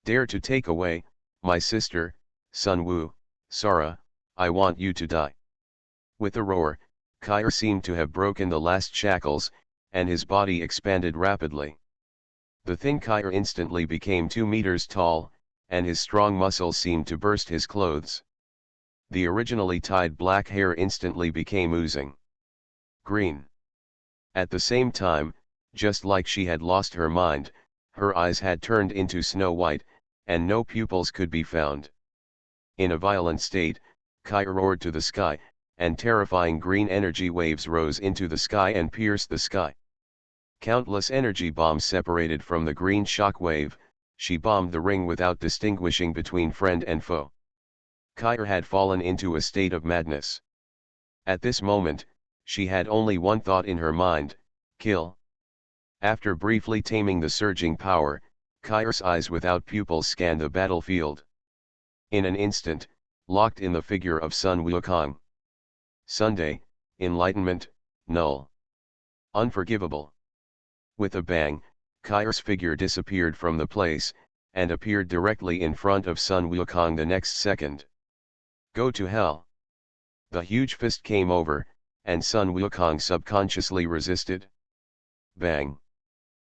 Dare to take away, my sister, Sun Wu, Sara, I want you to die. With a roar, Kai-er seemed to have broken the last shackles, and his body expanded rapidly. The thin Kai-er instantly became 2 meters tall, and his strong muscles seemed to burst his clothes. The originally tied black hair instantly became oozing green. At the same time, just like she had lost her mind, her eyes had turned into snow white, and no pupils could be found. In a violent state, Kai-er roared to the sky, and terrifying green energy waves rose into the sky and pierced the sky. Countless energy bombs separated from the green shock wave. She bombed the ring without distinguishing between friend and foe. Kai-er had fallen into a state of madness. At this moment, she had only one thought in her mind: kill. After briefly taming the surging power, Kai-er's eyes without pupils scanned the battlefield. In an instant, locked in the figure of Sun Wukong. Sunday, enlightenment, null. Unforgivable. With a bang, Kai-er's figure disappeared from the place, and appeared directly in front of Sun Wukong the next second. Go to hell. The huge fist came over, and Sun Wukong subconsciously resisted. Bang.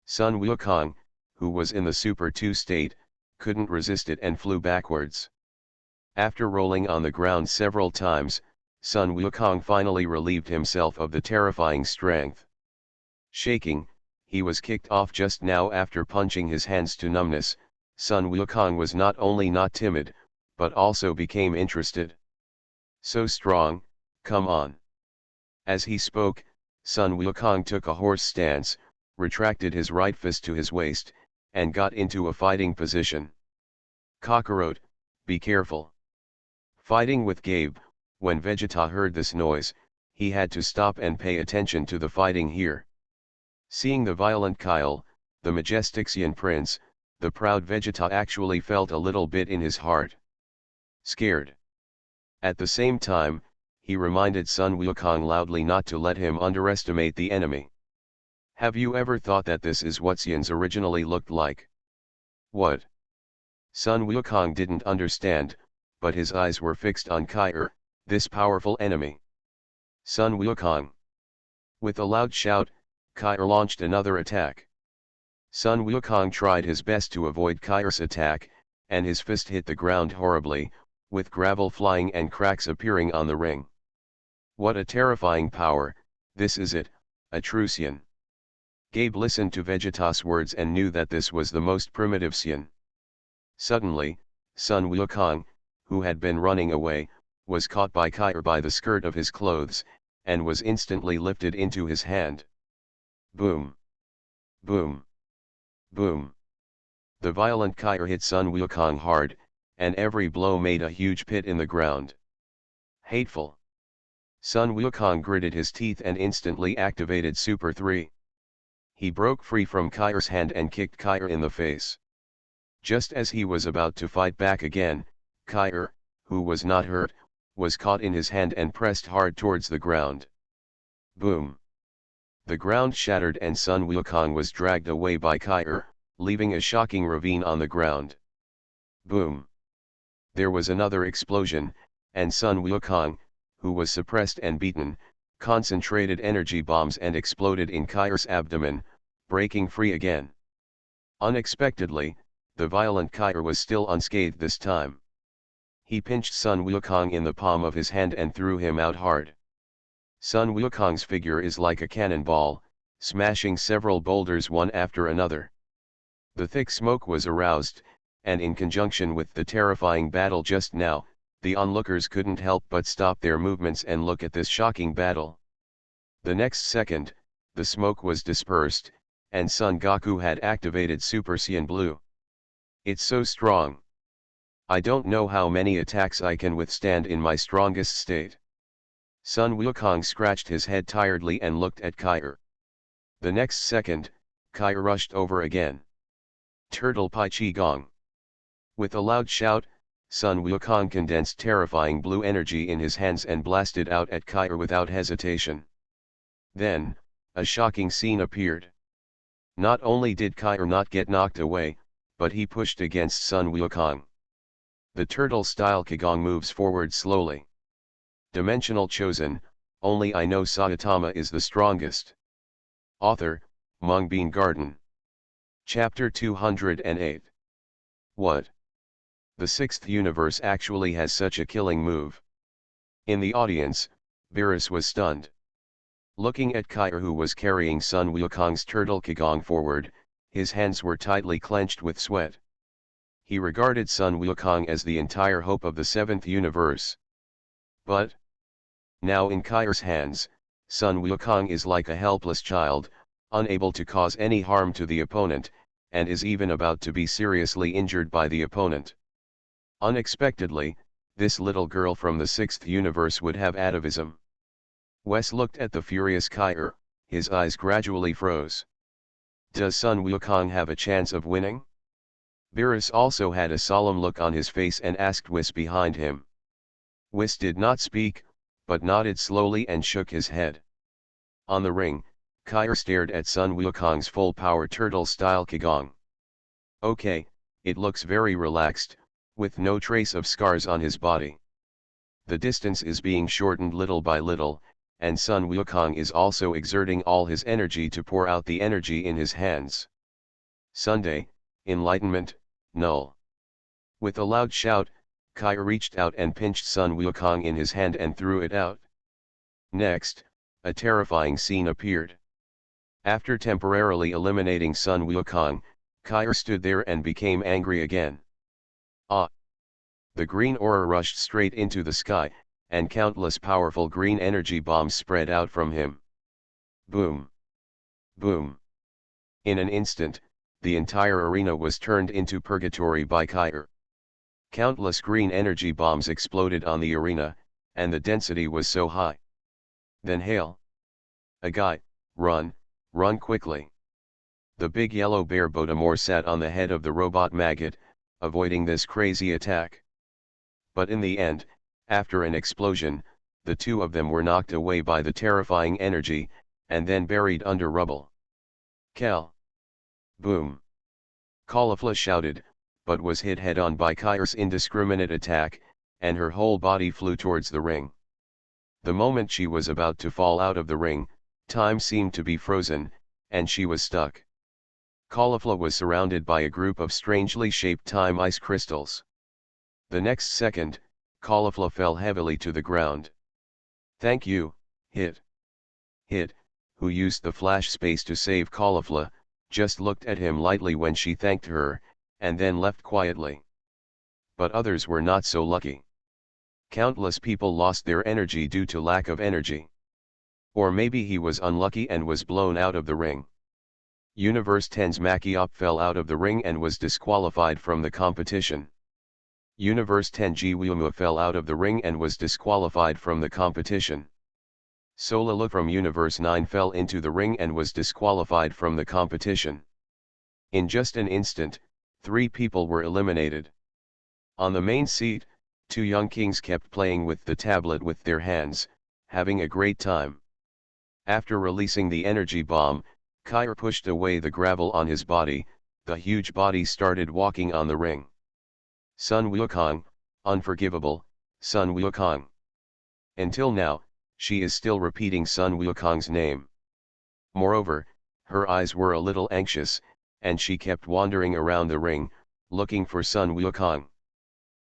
Sun Wukong, who was in the Super 2 state, couldn't resist it and flew backwards. After rolling on the ground several times, Sun Wukong finally relieved himself of the terrifying strength. Shaking, he was kicked off just now after punching his hands to numbness. Sun Wukong was not only not timid, but also became interested. So strong, come on. As he spoke, Sun Wukong took a horse stance, retracted his right fist to his waist, and got into a fighting position. Cockroach, be careful. Fighting with Gabe. When Vegeta heard this noise, he had to stop and pay attention to the fighting here. Seeing the violent Kyle, the majestic Xian prince, the proud Vegeta actually felt a little bit in his heart. Scared. At the same time, he reminded Sun Wukong loudly not to let him underestimate the enemy. Have you ever thought that this is what Xians originally looked like? What? Sun Wukong didn't understand, but his eyes were fixed on Kai-er, this powerful enemy. Sun Wukong. With a loud shout, Kai-er launched another attack. Sun Wukong tried his best to avoid Kai-er's attack, and his fist hit the ground horribly, with gravel flying and cracks appearing on the ring. What a terrifying power, this is it, a true Xian. Gabe listened to Vegeta's words and knew that this was the most primitive Xian. Suddenly, Sun Wukong, who had been running away, was caught by Kai-er by the skirt of his clothes, and was instantly lifted into his hand. Boom! Boom! Boom! The violent Kai-er hit Sun Wukong hard, and every blow made a huge pit in the ground. Hateful! Sun Wukong gritted his teeth and instantly activated Super 3. He broke free from Kai-er's hand and kicked Kai-er in the face. Just as he was about to fight back again, Kai-er, who was not hurt, was caught in his hand and pressed hard towards the ground. Boom! The ground shattered and Sun Wukong was dragged away by Kai-er, leaving a shocking ravine on the ground. Boom! There was another explosion, and Sun Wukong, who was suppressed and beaten, concentrated energy bombs and exploded in Kai-er's abdomen, breaking free again. Unexpectedly, the violent Kai-er was still unscathed this time. He pinched Sun Wukong in the palm of his hand and threw him out hard. Sun Wukong's figure is like a cannonball, smashing several boulders one after another. The thick smoke was aroused, and in conjunction with the terrifying battle just now, the onlookers couldn't help but stop their movements and look at this shocking battle. The next second, the smoke was dispersed, and Son Goku had activated Super Saiyan Blue. It's so strong. I don't know how many attacks I can withstand in my strongest state. Sun Wukong scratched his head tiredly and looked at Kair. The next second, Kair rushed over again. Turtle Pai Chi Gong. With a loud shout, Sun Wukong condensed terrifying blue energy in his hands and blasted out at Kair without hesitation. Then, a shocking scene appeared. Not only did Kair not get knocked away, but he pushed against Sun Wukong. The turtle-style Kigong moves forward slowly. Dimensional chosen, only I know Saitama is the strongest. Author, Mungbean Garden. Chapter 208. What? The sixth universe actually has such a killing move. In the audience, Beerus was stunned. Looking at Kair, who was carrying Sun Wukong's turtle Kigong forward, his hands were tightly clenched with sweat. He regarded Sun Wukong as the entire hope of the seventh universe. But now in Kair's hands, Sun Wukong is like a helpless child, unable to cause any harm to the opponent, and is even about to be seriously injured by the opponent. Unexpectedly, this little girl from the sixth universe would have atavism. Wes looked at the furious Kair, his eyes gradually froze. Does Sun Wukong have a chance of winning? Beerus also had a solemn look on his face and asked Whis behind him. Whis did not speak, but nodded slowly and shook his head. On the ring, Kair stared at Sun Wukong's full-power turtle-style Kigong. Okay, it looks very relaxed, with no trace of scars on his body. The distance is being shortened little by little, and Sun Wukong is also exerting all his energy to pour out the energy in his hands. Sunday, enlightenment, null. With a loud shout, Kair reached out and pinched Sun Wukong in his hand and threw it out. Next, a terrifying scene appeared. After temporarily eliminating Sun Wukong, Kair stood there and became angry again. Ah! The green aura rushed straight into the sky, and countless powerful green energy bombs spread out from him. Boom! Boom! In an instant, the entire arena was turned into purgatory by Kair. Countless green energy bombs exploded on the arena, and the density was so high. Then hail! A guy, run, run quickly! The big yellow bear Botamore sat on the head of the robot maggot, avoiding this crazy attack. But in the end, after an explosion, the two of them were knocked away by the terrifying energy, and then buried under rubble. Kel! Boom! Caulifla shouted, but was hit head-on by Kair's indiscriminate attack, and her whole body flew towards the ring. The moment she was about to fall out of the ring, time seemed to be frozen, and she was stuck. Caulifla was surrounded by a group of strangely shaped time ice crystals. The next second, Caulifla fell heavily to the ground. Thank you, Hit. Hit, who used the flash space to save Caulifla, just looked at him lightly when she thanked her, and then left quietly. But others were not so lucky. Countless people lost their energy due to lack of energy. Or maybe he was unlucky and was blown out of the ring. Universe 10's Makiop fell out of the ring and was disqualified from the competition. Universe 10 Jiwumu fell out of the ring and was disqualified from the competition. Solala from Universe 9 fell into the ring and was disqualified from the competition. In just an instant, 3 people were eliminated. On the main seat, 2 young kings kept playing with the tablet with their hands, having a great time. After releasing the energy bomb, Kair pushed away the gravel on his body, the huge body started walking on the ring. Sun Wukong, unforgivable, Sun Wukong. Until now, she is still repeating Sun Wukong's name. Moreover, her eyes were a little anxious, and she kept wandering around the ring, looking for Sun Wukong.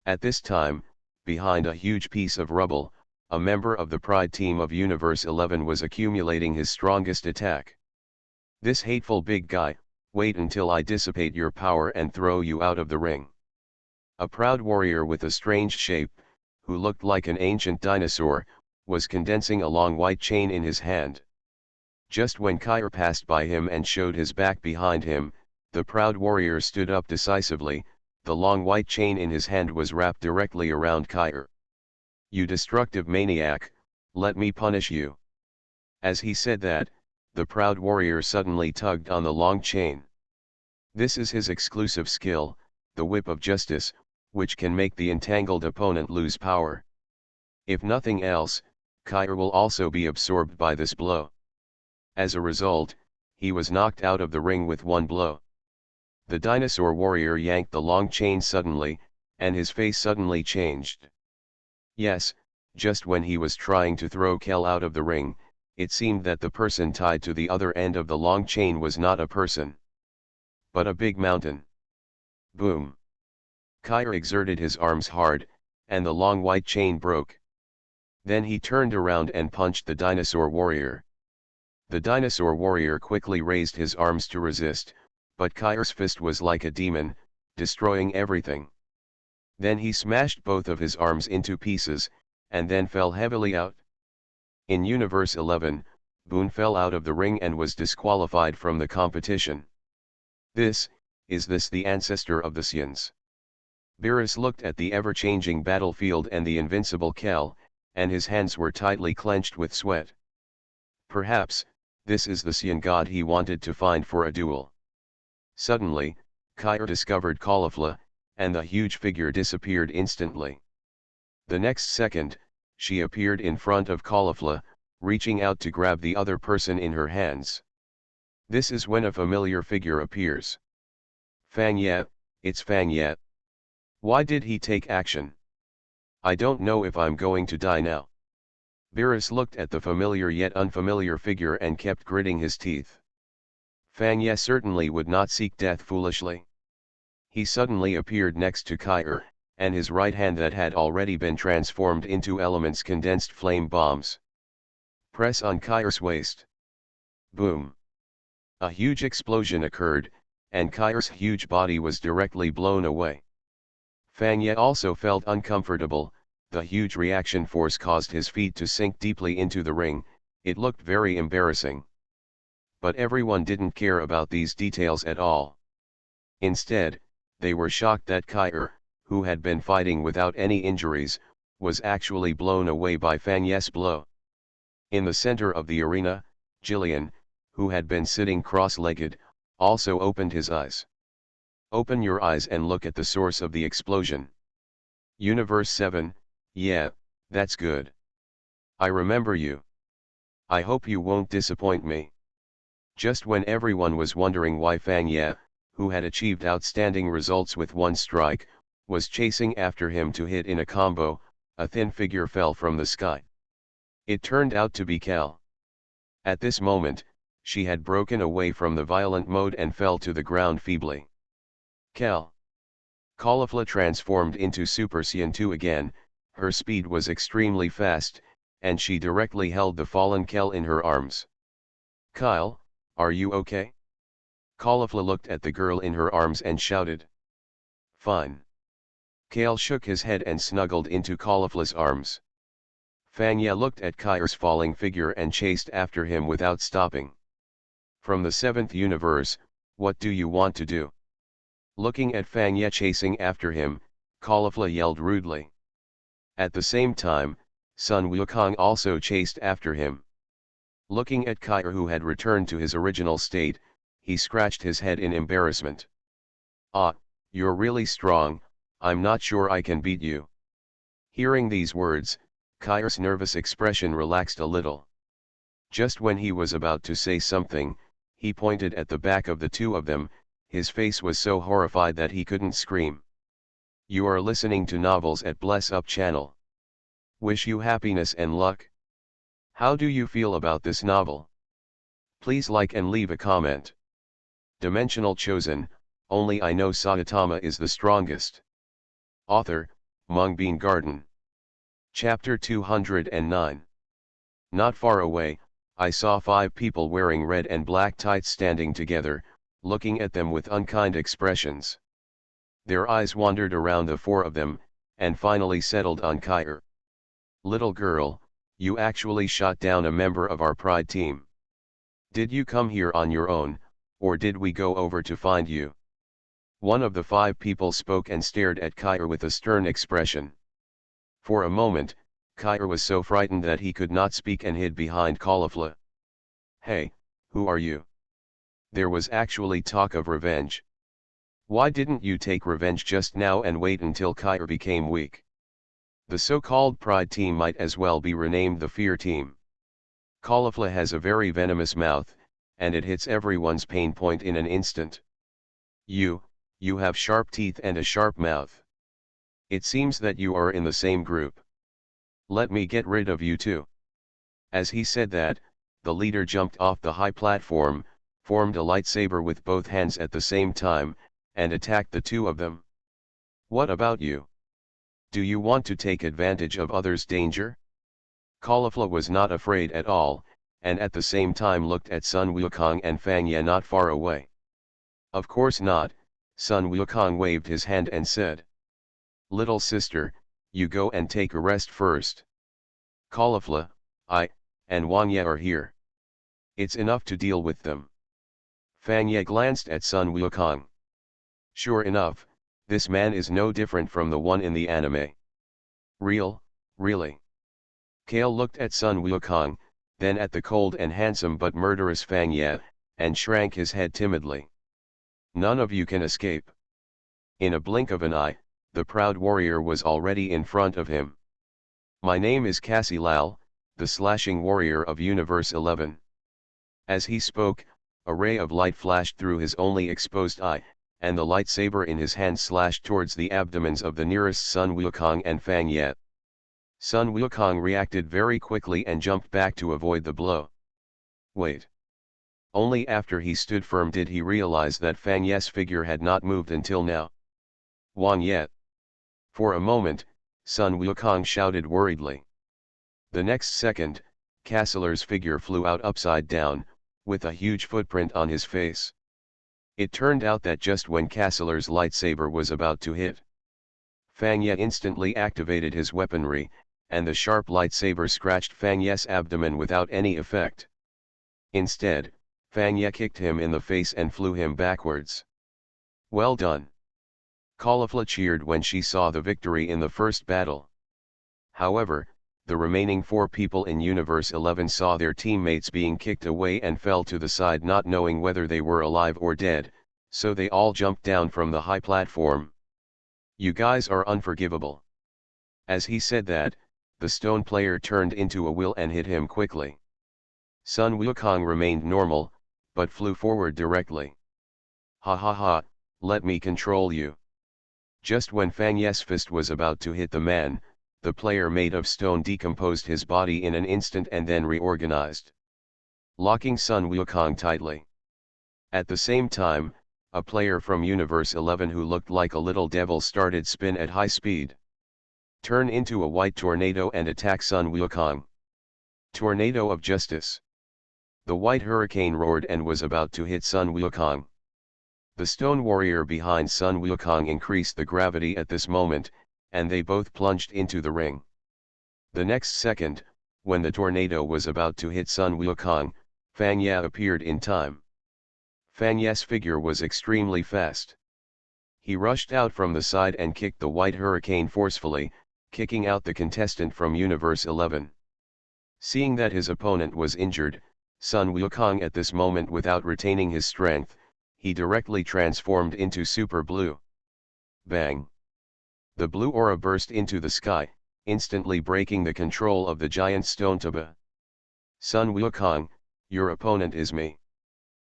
At this time, behind a huge piece of rubble, a member of the Pride team of Universe 11 was accumulating his strongest attack. This hateful big guy, wait until I dissipate your power and throw you out of the ring. A proud warrior with a strange shape, who looked like an ancient dinosaur, was condensing a long white chain in his hand. Just when Kair passed by him and showed his back behind him, the proud warrior stood up decisively. The long white chain in his hand was wrapped directly around Kair. "You destructive maniac, let me punish you." As he said that, the proud warrior suddenly tugged on the long chain. This is his exclusive skill, the whip of justice, which can make the entangled opponent lose power. If nothing else, Kair will also be absorbed by this blow. As a result, he was knocked out of the ring with one blow. The dinosaur warrior yanked the long chain suddenly, and his face suddenly changed. Yes, just when he was trying to throw Kel out of the ring, it seemed that the person tied to the other end of the long chain was not a person, but a big mountain. Boom! Kair exerted his arms hard, and the long white chain broke. Then he turned around and punched the dinosaur warrior. The dinosaur warrior quickly raised his arms to resist, but Kair's fist was like a demon, destroying everything. Then he smashed both of his arms into pieces, and then fell heavily out. In Universe 11, Boone fell out of the ring and was disqualified from the competition. Is this the ancestor of the Scians? Beerus looked at the ever-changing battlefield and the invincible Kel, and his hands were tightly clenched with sweat. Perhaps, this is the Scian god he wanted to find for a duel. Suddenly, Kair discovered Caulifla, and the huge figure disappeared instantly. The next second, she appeared in front of Caulifla, reaching out to grab the other person in her hands. This is when a familiar figure appears. Fang Ye, it's Fang Ye. Why did he take action? I don't know if I'm going to die now. Beerus looked at the familiar yet unfamiliar figure and kept gritting his teeth. Fang Ye certainly would not seek death foolishly. He suddenly appeared next to Kair, and his right hand that had already been transformed into elements condensed flame bombs. Press on Kair's waist. Boom! A huge explosion occurred, and Kair's huge body was directly blown away. Fang Ye also felt uncomfortable. The huge reaction force caused his feet to sink deeply into the ring. It looked very embarrassing. But everyone didn't care about these details at all. Instead, they were shocked that Kair, who had been fighting without any injuries, was actually blown away by Fang Ye's blow. In the center of the arena, Jillian, who had been sitting cross-legged, also opened his eyes. Open your eyes and look at the source of the explosion. Universe 7, yeah, that's good. I remember you. I hope you won't disappoint me. Just when everyone was wondering why Fang Ye, who had achieved outstanding results with one strike, was chasing after him to hit in a combo, a thin figure fell from the sky. It turned out to be Kel. At this moment, she had broken away from the violent mode and fell to the ground feebly. Kel. Caulifla transformed into Super Saiyan 2 again. Her speed was extremely fast, and she directly held the fallen Kel in her arms. Kyle, are you okay? Caulifla looked at the girl in her arms and shouted. Fine. Kale shook his head and snuggled into Caulifla's arms. Fang Ye looked at Kair's falling figure and chased after him without stopping. From the 7th universe, what do you want to do? Looking at Fang Ye chasing after him, Caulifla yelled rudely. At the same time, Sun Wukong also chased after him. Looking at Kair, who had returned to his original state, he scratched his head in embarrassment. Ah, you're really strong, I'm not sure I can beat you. Hearing these words, Kair's nervous expression relaxed a little. Just when he was about to say something, he pointed at the back of the two of them. His face was so horrified that he couldn't scream. You are listening to Novels at Bless Up channel. Wish you happiness and luck. How do you feel about this novel? Please like and leave a comment. Dimensional Chosen, only I know Saitama is the strongest. Author, Mungbean Garden. Chapter 209. Not far away, I saw 5 people wearing red and black tights standing together, looking at them with unkind expressions. Their eyes wandered around the 4 of them, and finally settled on Kair. Little girl, you actually shot down a member of our Pride team. Did you come here on your own, or did we go over to find you? One of the 5 people spoke and stared at Kair with a stern expression. For a moment, Kair was so frightened that he could not speak and hid behind Caulifla. Hey, who are you? There was actually talk of revenge. Why didn't you take revenge just now and wait until Kair became weak? The so-called Pride team might as well be renamed the Fear team. Caulifla has a very venomous mouth, and it hits everyone's pain point in an instant. You have sharp teeth and a sharp mouth. It seems that you are in the same group. Let me get rid of you too. As he said that, the leader jumped off the high platform, formed a lightsaber with both hands at the same time, and attacked the 2 of them. What about you? Do you want to take advantage of others' danger? Caulifla was not afraid at all, and at the same time looked at Sun Wukong and Fang Ye not far away. Of course not, Sun Wukong waved his hand and said. Little sister, you go and take a rest first. Caulifla, I, and Wang Ye are here. It's enough to deal with them. Fang Ye glanced at Sun Wukong. Sure enough, this man is no different from the one in the anime. Really? Kale looked at Sun Wukong, then at the cold and handsome but murderous Fang Ye, and shrank his head timidly. None of you can escape. In a blink of an eye, the proud warrior was already in front of him. My name is Cassie Lal, the slashing warrior of Universe 11. As he spoke, a ray of light flashed through his only exposed eye, and the lightsaber in his hand slashed towards the abdomens of the nearest Sun Wukong and Fang Ye. Sun Wukong reacted very quickly and jumped back to avoid the blow. Wait. Only after he stood firm did he realize that Fang Ye's figure had not moved until now. Wang Ye. For a moment, Sun Wukong shouted worriedly. The next second, Cassler's figure flew out upside down, with a huge footprint on his face. It turned out that just when Cassler's lightsaber was about to hit, Fang Ye instantly activated his weaponry, and the sharp lightsaber scratched Fang Ye's abdomen without any effect. Instead, Fang Ye kicked him in the face and flew him backwards. Well done. Caulifla cheered when she saw the victory in the first battle. However, the remaining 4 people in Universe 11 saw their teammates being kicked away and fell to the side not knowing whether they were alive or dead, so they all jumped down from the high platform. You guys are unforgivable. As he said that, the stone player turned into a will and hit him quickly. Sun Wukong remained normal, but flew forward directly. Ha ha ha, let me control you. Just when Fang Ye's fist was about to hit the man, the player made of stone decomposed his body in an instant and then reorganized, locking Sun Wukong tightly. At the same time, a player from Universe 11 who looked like a little devil started spin at high speed. Turn into a white tornado and attack Sun Wukong. Tornado of Justice. The white hurricane roared and was about to hit Sun Wukong. The stone warrior behind Sun Wukong increased the gravity at this moment, and they both plunged into the ring. The next second, when the tornado was about to hit Sun Wukong, Fang Ye appeared in time. Fang Ye's figure was extremely fast. He rushed out from the side and kicked the white hurricane forcefully, kicking out the contestant from Universe 11. Seeing that his opponent was injured, Sun Wukong at this moment without retaining his strength, he directly transformed into Super Blue. Bang! The blue aura burst into the sky, instantly breaking the control of the giant stone tuba. Sun Wukong, your opponent is me.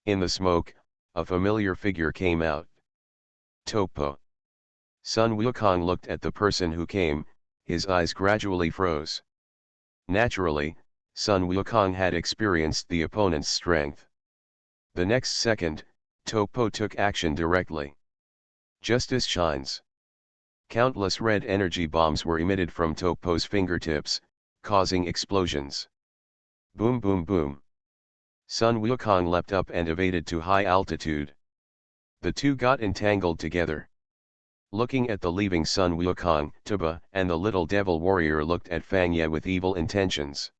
In the smoke, a familiar figure came out. Topo. Sun Wukong looked at the person who came, his eyes gradually froze. Naturally, Sun Wukong had experienced the opponent's strength. The next second, Topo took action directly. Justice shines. Countless red energy bombs were emitted from Topo's fingertips, causing explosions. Boom boom boom. Sun Wukong leapt up and evaded to high altitude. The two got entangled together. Looking at the leaving Sun Wukong, Tuba and the little devil warrior looked at Fang Ye with evil intentions.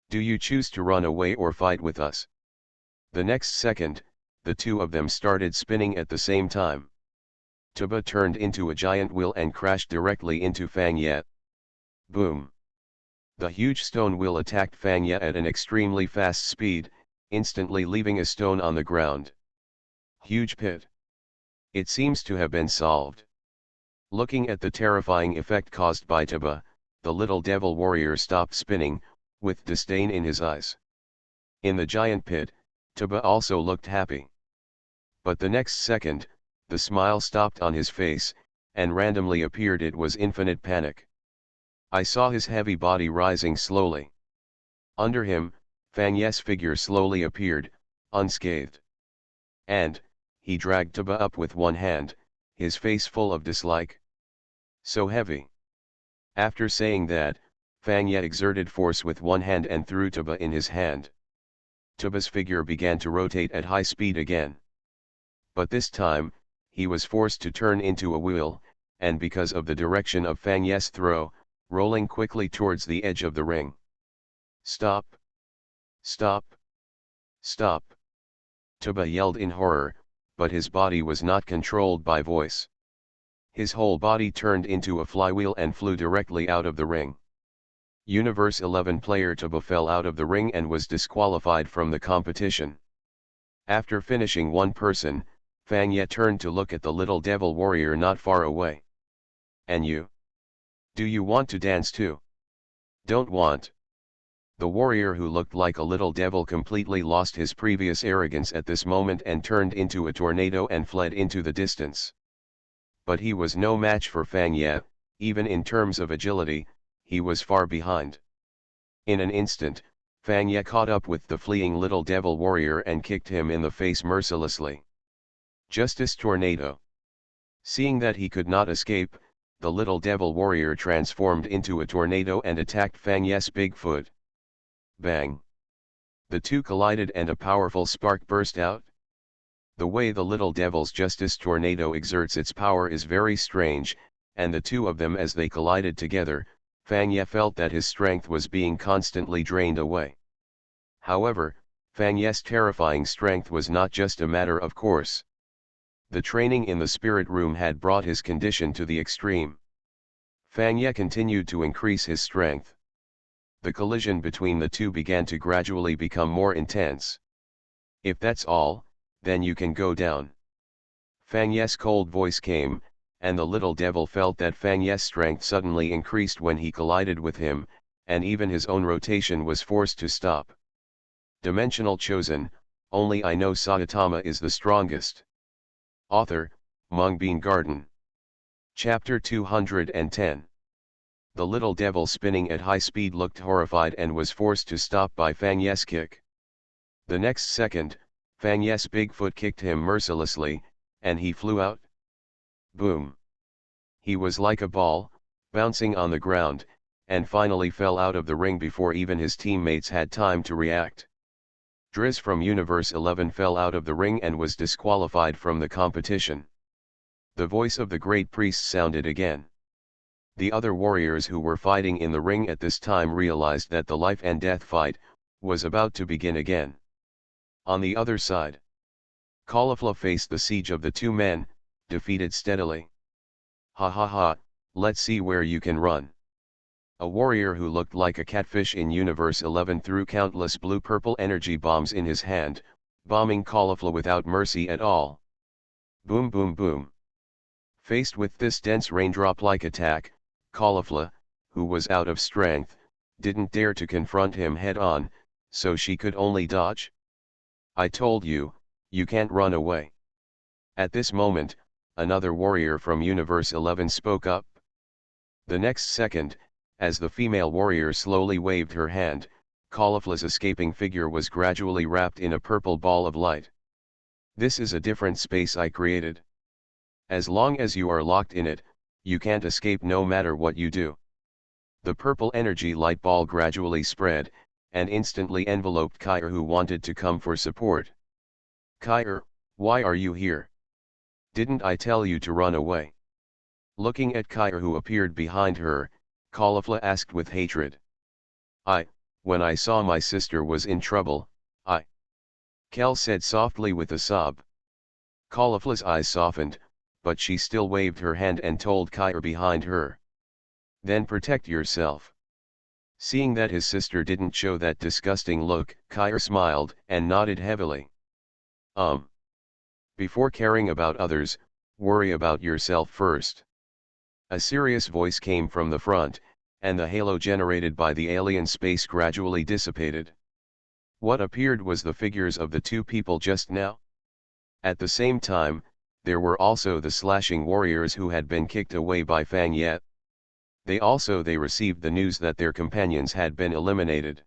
Do you choose to run away or fight with us? The next second, the two of them started spinning at the same time. Tuba turned into a giant wheel and crashed directly into Fang Ye. Boom! The huge stone wheel attacked Fang Ye at an extremely fast speed, instantly leaving a stone on the ground. Huge pit. It seems to have been solved. Looking at the terrifying effect caused by Tuba, the little devil warrior stopped spinning, with disdain in his eyes. In the giant pit, Tuba also looked happy. But the next second, the smile stopped on his face, and randomly appeared it was infinite panic. I saw his heavy body rising slowly. Under him, Fang Ye's figure slowly appeared, unscathed. And, he dragged Tuba up with one hand, his face full of dislike. So heavy. After saying that, Fang Ye exerted force with one hand and threw Tuba in his hand. Tuba's figure began to rotate at high speed again. But this time, he was forced to turn into a wheel, and because of the direction of Fang Ye's throw, rolling quickly towards the edge of the ring. Stop! Stop! Stop! Tuba yelled in horror, but his body was not controlled by voice. His whole body turned into a flywheel and flew directly out of the ring. Universe 11 player Tuba fell out of the ring and was disqualified from the competition. After finishing one person, Fang Ye turned to look at the little devil warrior not far away. And you? Do you want to dance too? Don't want. The warrior who looked like a little devil completely lost his previous arrogance at this moment and turned into a tornado and fled into the distance. But he was no match for Fang Ye, even in terms of agility, he was far behind. In an instant, Fang Ye caught up with the fleeing little devil warrior and kicked him in the face mercilessly. Justice Tornado. Seeing that he could not escape, the little devil warrior transformed into a tornado and attacked Fang Ye's big foot. Bang! The two collided and a powerful spark burst out. The way the little devil's Justice Tornado exerts its power is very strange, and the two of them as they collided together, Fang Ye felt that his strength was being constantly drained away. However, Fang Ye's terrifying strength was not just a matter of course. The training in the spirit room had brought his condition to the extreme. Fang Ye continued to increase his strength. The collision between the two began to gradually become more intense. If that's all, then you can go down. Fang Ye's cold voice came, and the little devil felt that Fang Ye's strength suddenly increased when he collided with him, and even his own rotation was forced to stop. Dimensional Chosen, only I know Saitama is the strongest. Author, Mungbean Garden. Chapter 210. The little devil spinning at high speed looked horrified and was forced to stop by Fang Ye's kick. The next second, Fang Ye's big foot kicked him mercilessly, and he flew out. Boom! He was like a ball, bouncing on the ground, and finally fell out of the ring before even his teammates had time to react. Driz from Universe 11 fell out of the ring and was disqualified from the competition. The voice of the great priest sounded again. The other warriors who were fighting in the ring at this time realized that the life and death fight was about to begin again. On the other side, Caulifla faced the siege of the two men, defeated steadily. Ha ha ha, let's see where you can run. A warrior who looked like a catfish in Universe 11 threw countless blue-purple energy bombs in his hand, bombing Caulifla without mercy at all. Boom boom boom. Faced with this dense raindrop-like attack, Caulifla, who was out of strength, didn't dare to confront him head-on, so she could only dodge. I told you, you can't run away. At this moment, another warrior from Universe 11 spoke up. The next second, as the female warrior slowly waved her hand, Caulifla's escaping figure was gradually wrapped in a purple ball of light. This is a different space I created. As long as you are locked in it, you can't escape no matter what you do. The purple energy light ball gradually spread, and instantly enveloped Kair, who wanted to come for support. Kair, why are you here? Didn't I tell you to run away? Looking at Kair, who appeared behind her, Caulifla asked with hatred. When I saw my sister was in trouble, Kel said softly with a sob. Caulifla's eyes softened, but she still waved her hand and told Kyr behind her. Then protect yourself. Seeing that his sister didn't show that disgusting look, Kyr smiled and nodded heavily. Before caring about others, worry about yourself first. A serious voice came from the front, and the halo generated by the alien space gradually dissipated. What appeared was the figures of the two people just now. At the same time, there were also the slashing warriors who had been kicked away by Fang Yet. They received the news that their companions had been eliminated.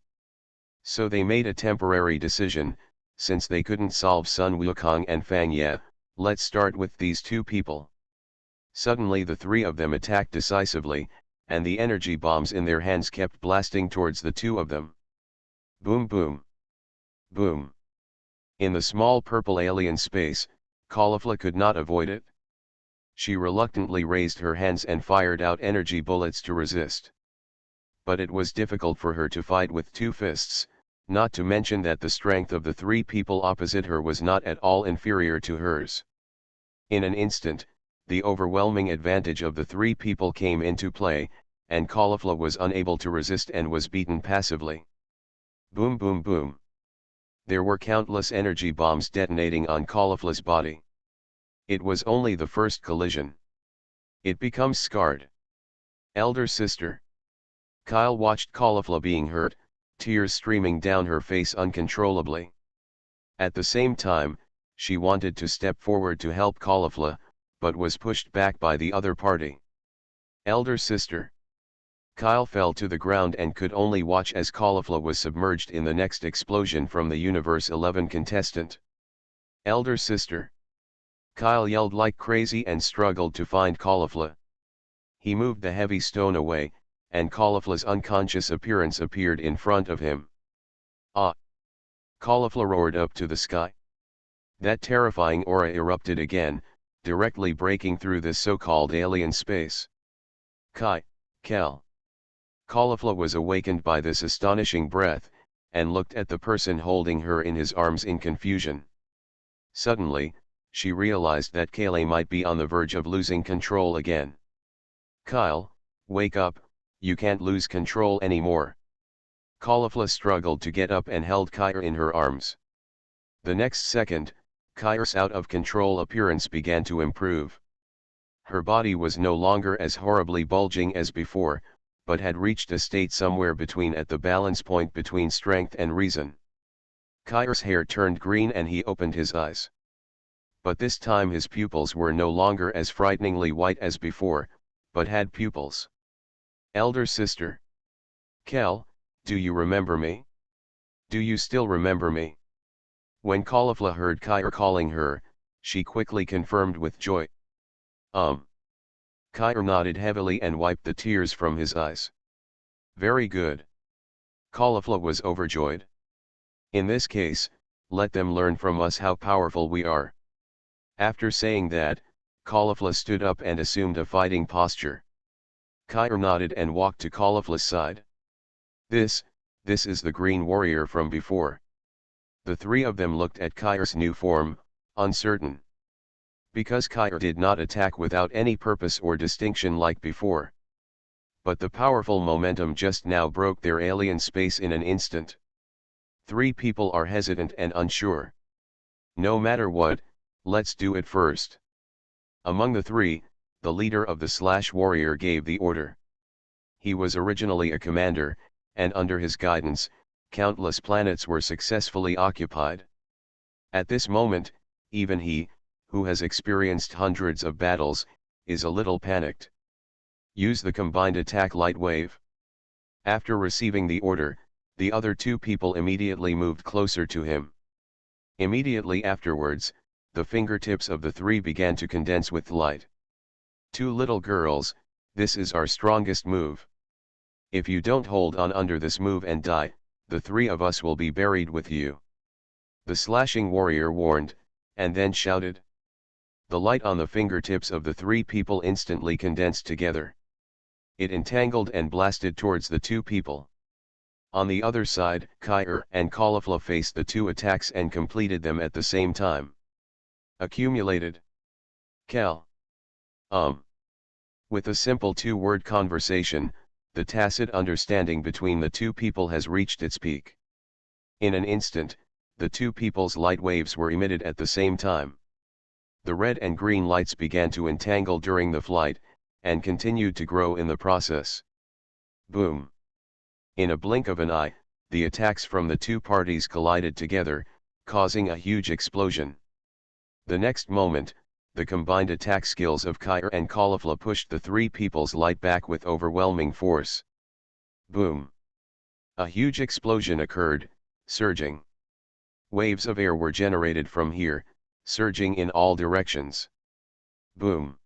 So they made a temporary decision, since they couldn't solve Sun Wukong and Fang Yet, let's start with these two people. Suddenly the three of them attacked decisively, and the energy bombs in their hands kept blasting towards the two of them. Boom boom. Boom. In the small purple alien space, Caulifla could not avoid it. She reluctantly raised her hands and fired out energy bullets to resist. But it was difficult for her to fight with two fists, not to mention that the strength of the three people opposite her was not at all inferior to hers. In an instant, the overwhelming advantage of the three people came into play, and Caulifla was unable to resist and was beaten passively. Boom boom boom. There were countless energy bombs detonating on Caulifla's body. It was only the first collision. It becomes scarred. Elder sister. Kyle watched Caulifla being hurt, tears streaming down her face uncontrollably. At the same time, she wanted to step forward to help Caulifla, but was pushed back by the other party. Elder sister. Kyle fell to the ground and could only watch as Caulifla was submerged in the next explosion from the Universe 11 contestant. Elder sister. Kyle yelled like crazy and struggled to find Caulifla. He moved the heavy stone away, and Caulifla's unconscious appearance appeared in front of him. Ah! Caulifla roared up to the sky. That terrifying aura erupted again, directly breaking through this so-called alien space. Kel. Caulifla was awakened by this astonishing breath, and looked at the person holding her in his arms in confusion. Suddenly, she realized that Kale might be on the verge of losing control again. Kyle, wake up, you can't lose control anymore. Caulifla struggled to get up and held Kyr in her arms. The next second, Kyr's out-of-control appearance began to improve. Her body was no longer as horribly bulging as before, but had reached a state somewhere between at the balance point between strength and reason. Kyr's hair turned green and he opened his eyes. But this time his pupils were no longer as frighteningly white as before, but had pupils. Elder sister. Kel, do you remember me? Do you still remember me? When Caulifla heard Kyr calling her, she quickly confirmed with joy. Kyr nodded heavily and wiped the tears from his eyes. Very good. Caulifla was overjoyed. In this case, let them learn from us how powerful we are. After saying that, Caulifla stood up and assumed a fighting posture. Kyr nodded and walked to Caulifla's side. This is the green warrior from before. The three of them looked at Kyr's new form, uncertain. Because Kyr did not attack without any purpose or distinction like before. But the powerful momentum just now broke their alien space in an instant. Three people are hesitant and unsure. No matter what, let's do it first. Among the three, the leader of the Slash Warrior gave the order. He was originally a commander, and under his guidance, countless planets were successfully occupied. At this moment, even he, who has experienced hundreds of battles, is a little panicked. Use the combined attack light wave. After receiving the order, the other two people immediately moved closer to him. Immediately afterwards, the fingertips of the three began to condense with light. Two little girls, this is our strongest move. If you don't hold on under this move and die, the three of us will be buried with you. The slashing warrior warned, and then shouted. The light on the fingertips of the three people instantly condensed together. It entangled and blasted towards the two people. On the other side, Kair and Caulifla faced the two attacks and completed them at the same time. Accumulated. Cal. With a simple two-word conversation, the tacit understanding between the two people has reached its peak. In an instant, the two people's light waves were emitted at the same time. The red and green lights began to entangle during the flight, and continued to grow in the process. Boom! In a blink of an eye, the attacks from the two parties collided together, causing a huge explosion. The next moment, the combined attack skills of Kair and Caulifla pushed the three people's light back with overwhelming force. Boom! A huge explosion occurred, surging. Waves of air were generated from here, surging in all directions. Boom!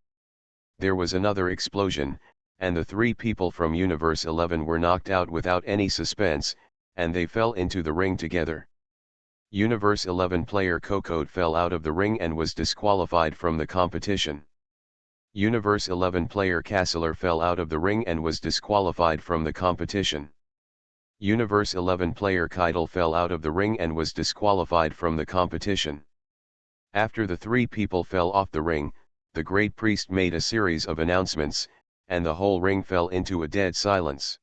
There was another explosion, and the three people from Universe 11 were knocked out without any suspense, and they fell into the ring together. Universe 11 player Kokode fell out of the ring and was disqualified from the competition. Universe 11 player Castler fell out of the ring and was disqualified from the competition. Universe 11 player Keitel fell out of the ring and was disqualified from the competition. After the three people fell off the ring, the Great Priest made a series of announcements, and the whole ring fell into a dead silence.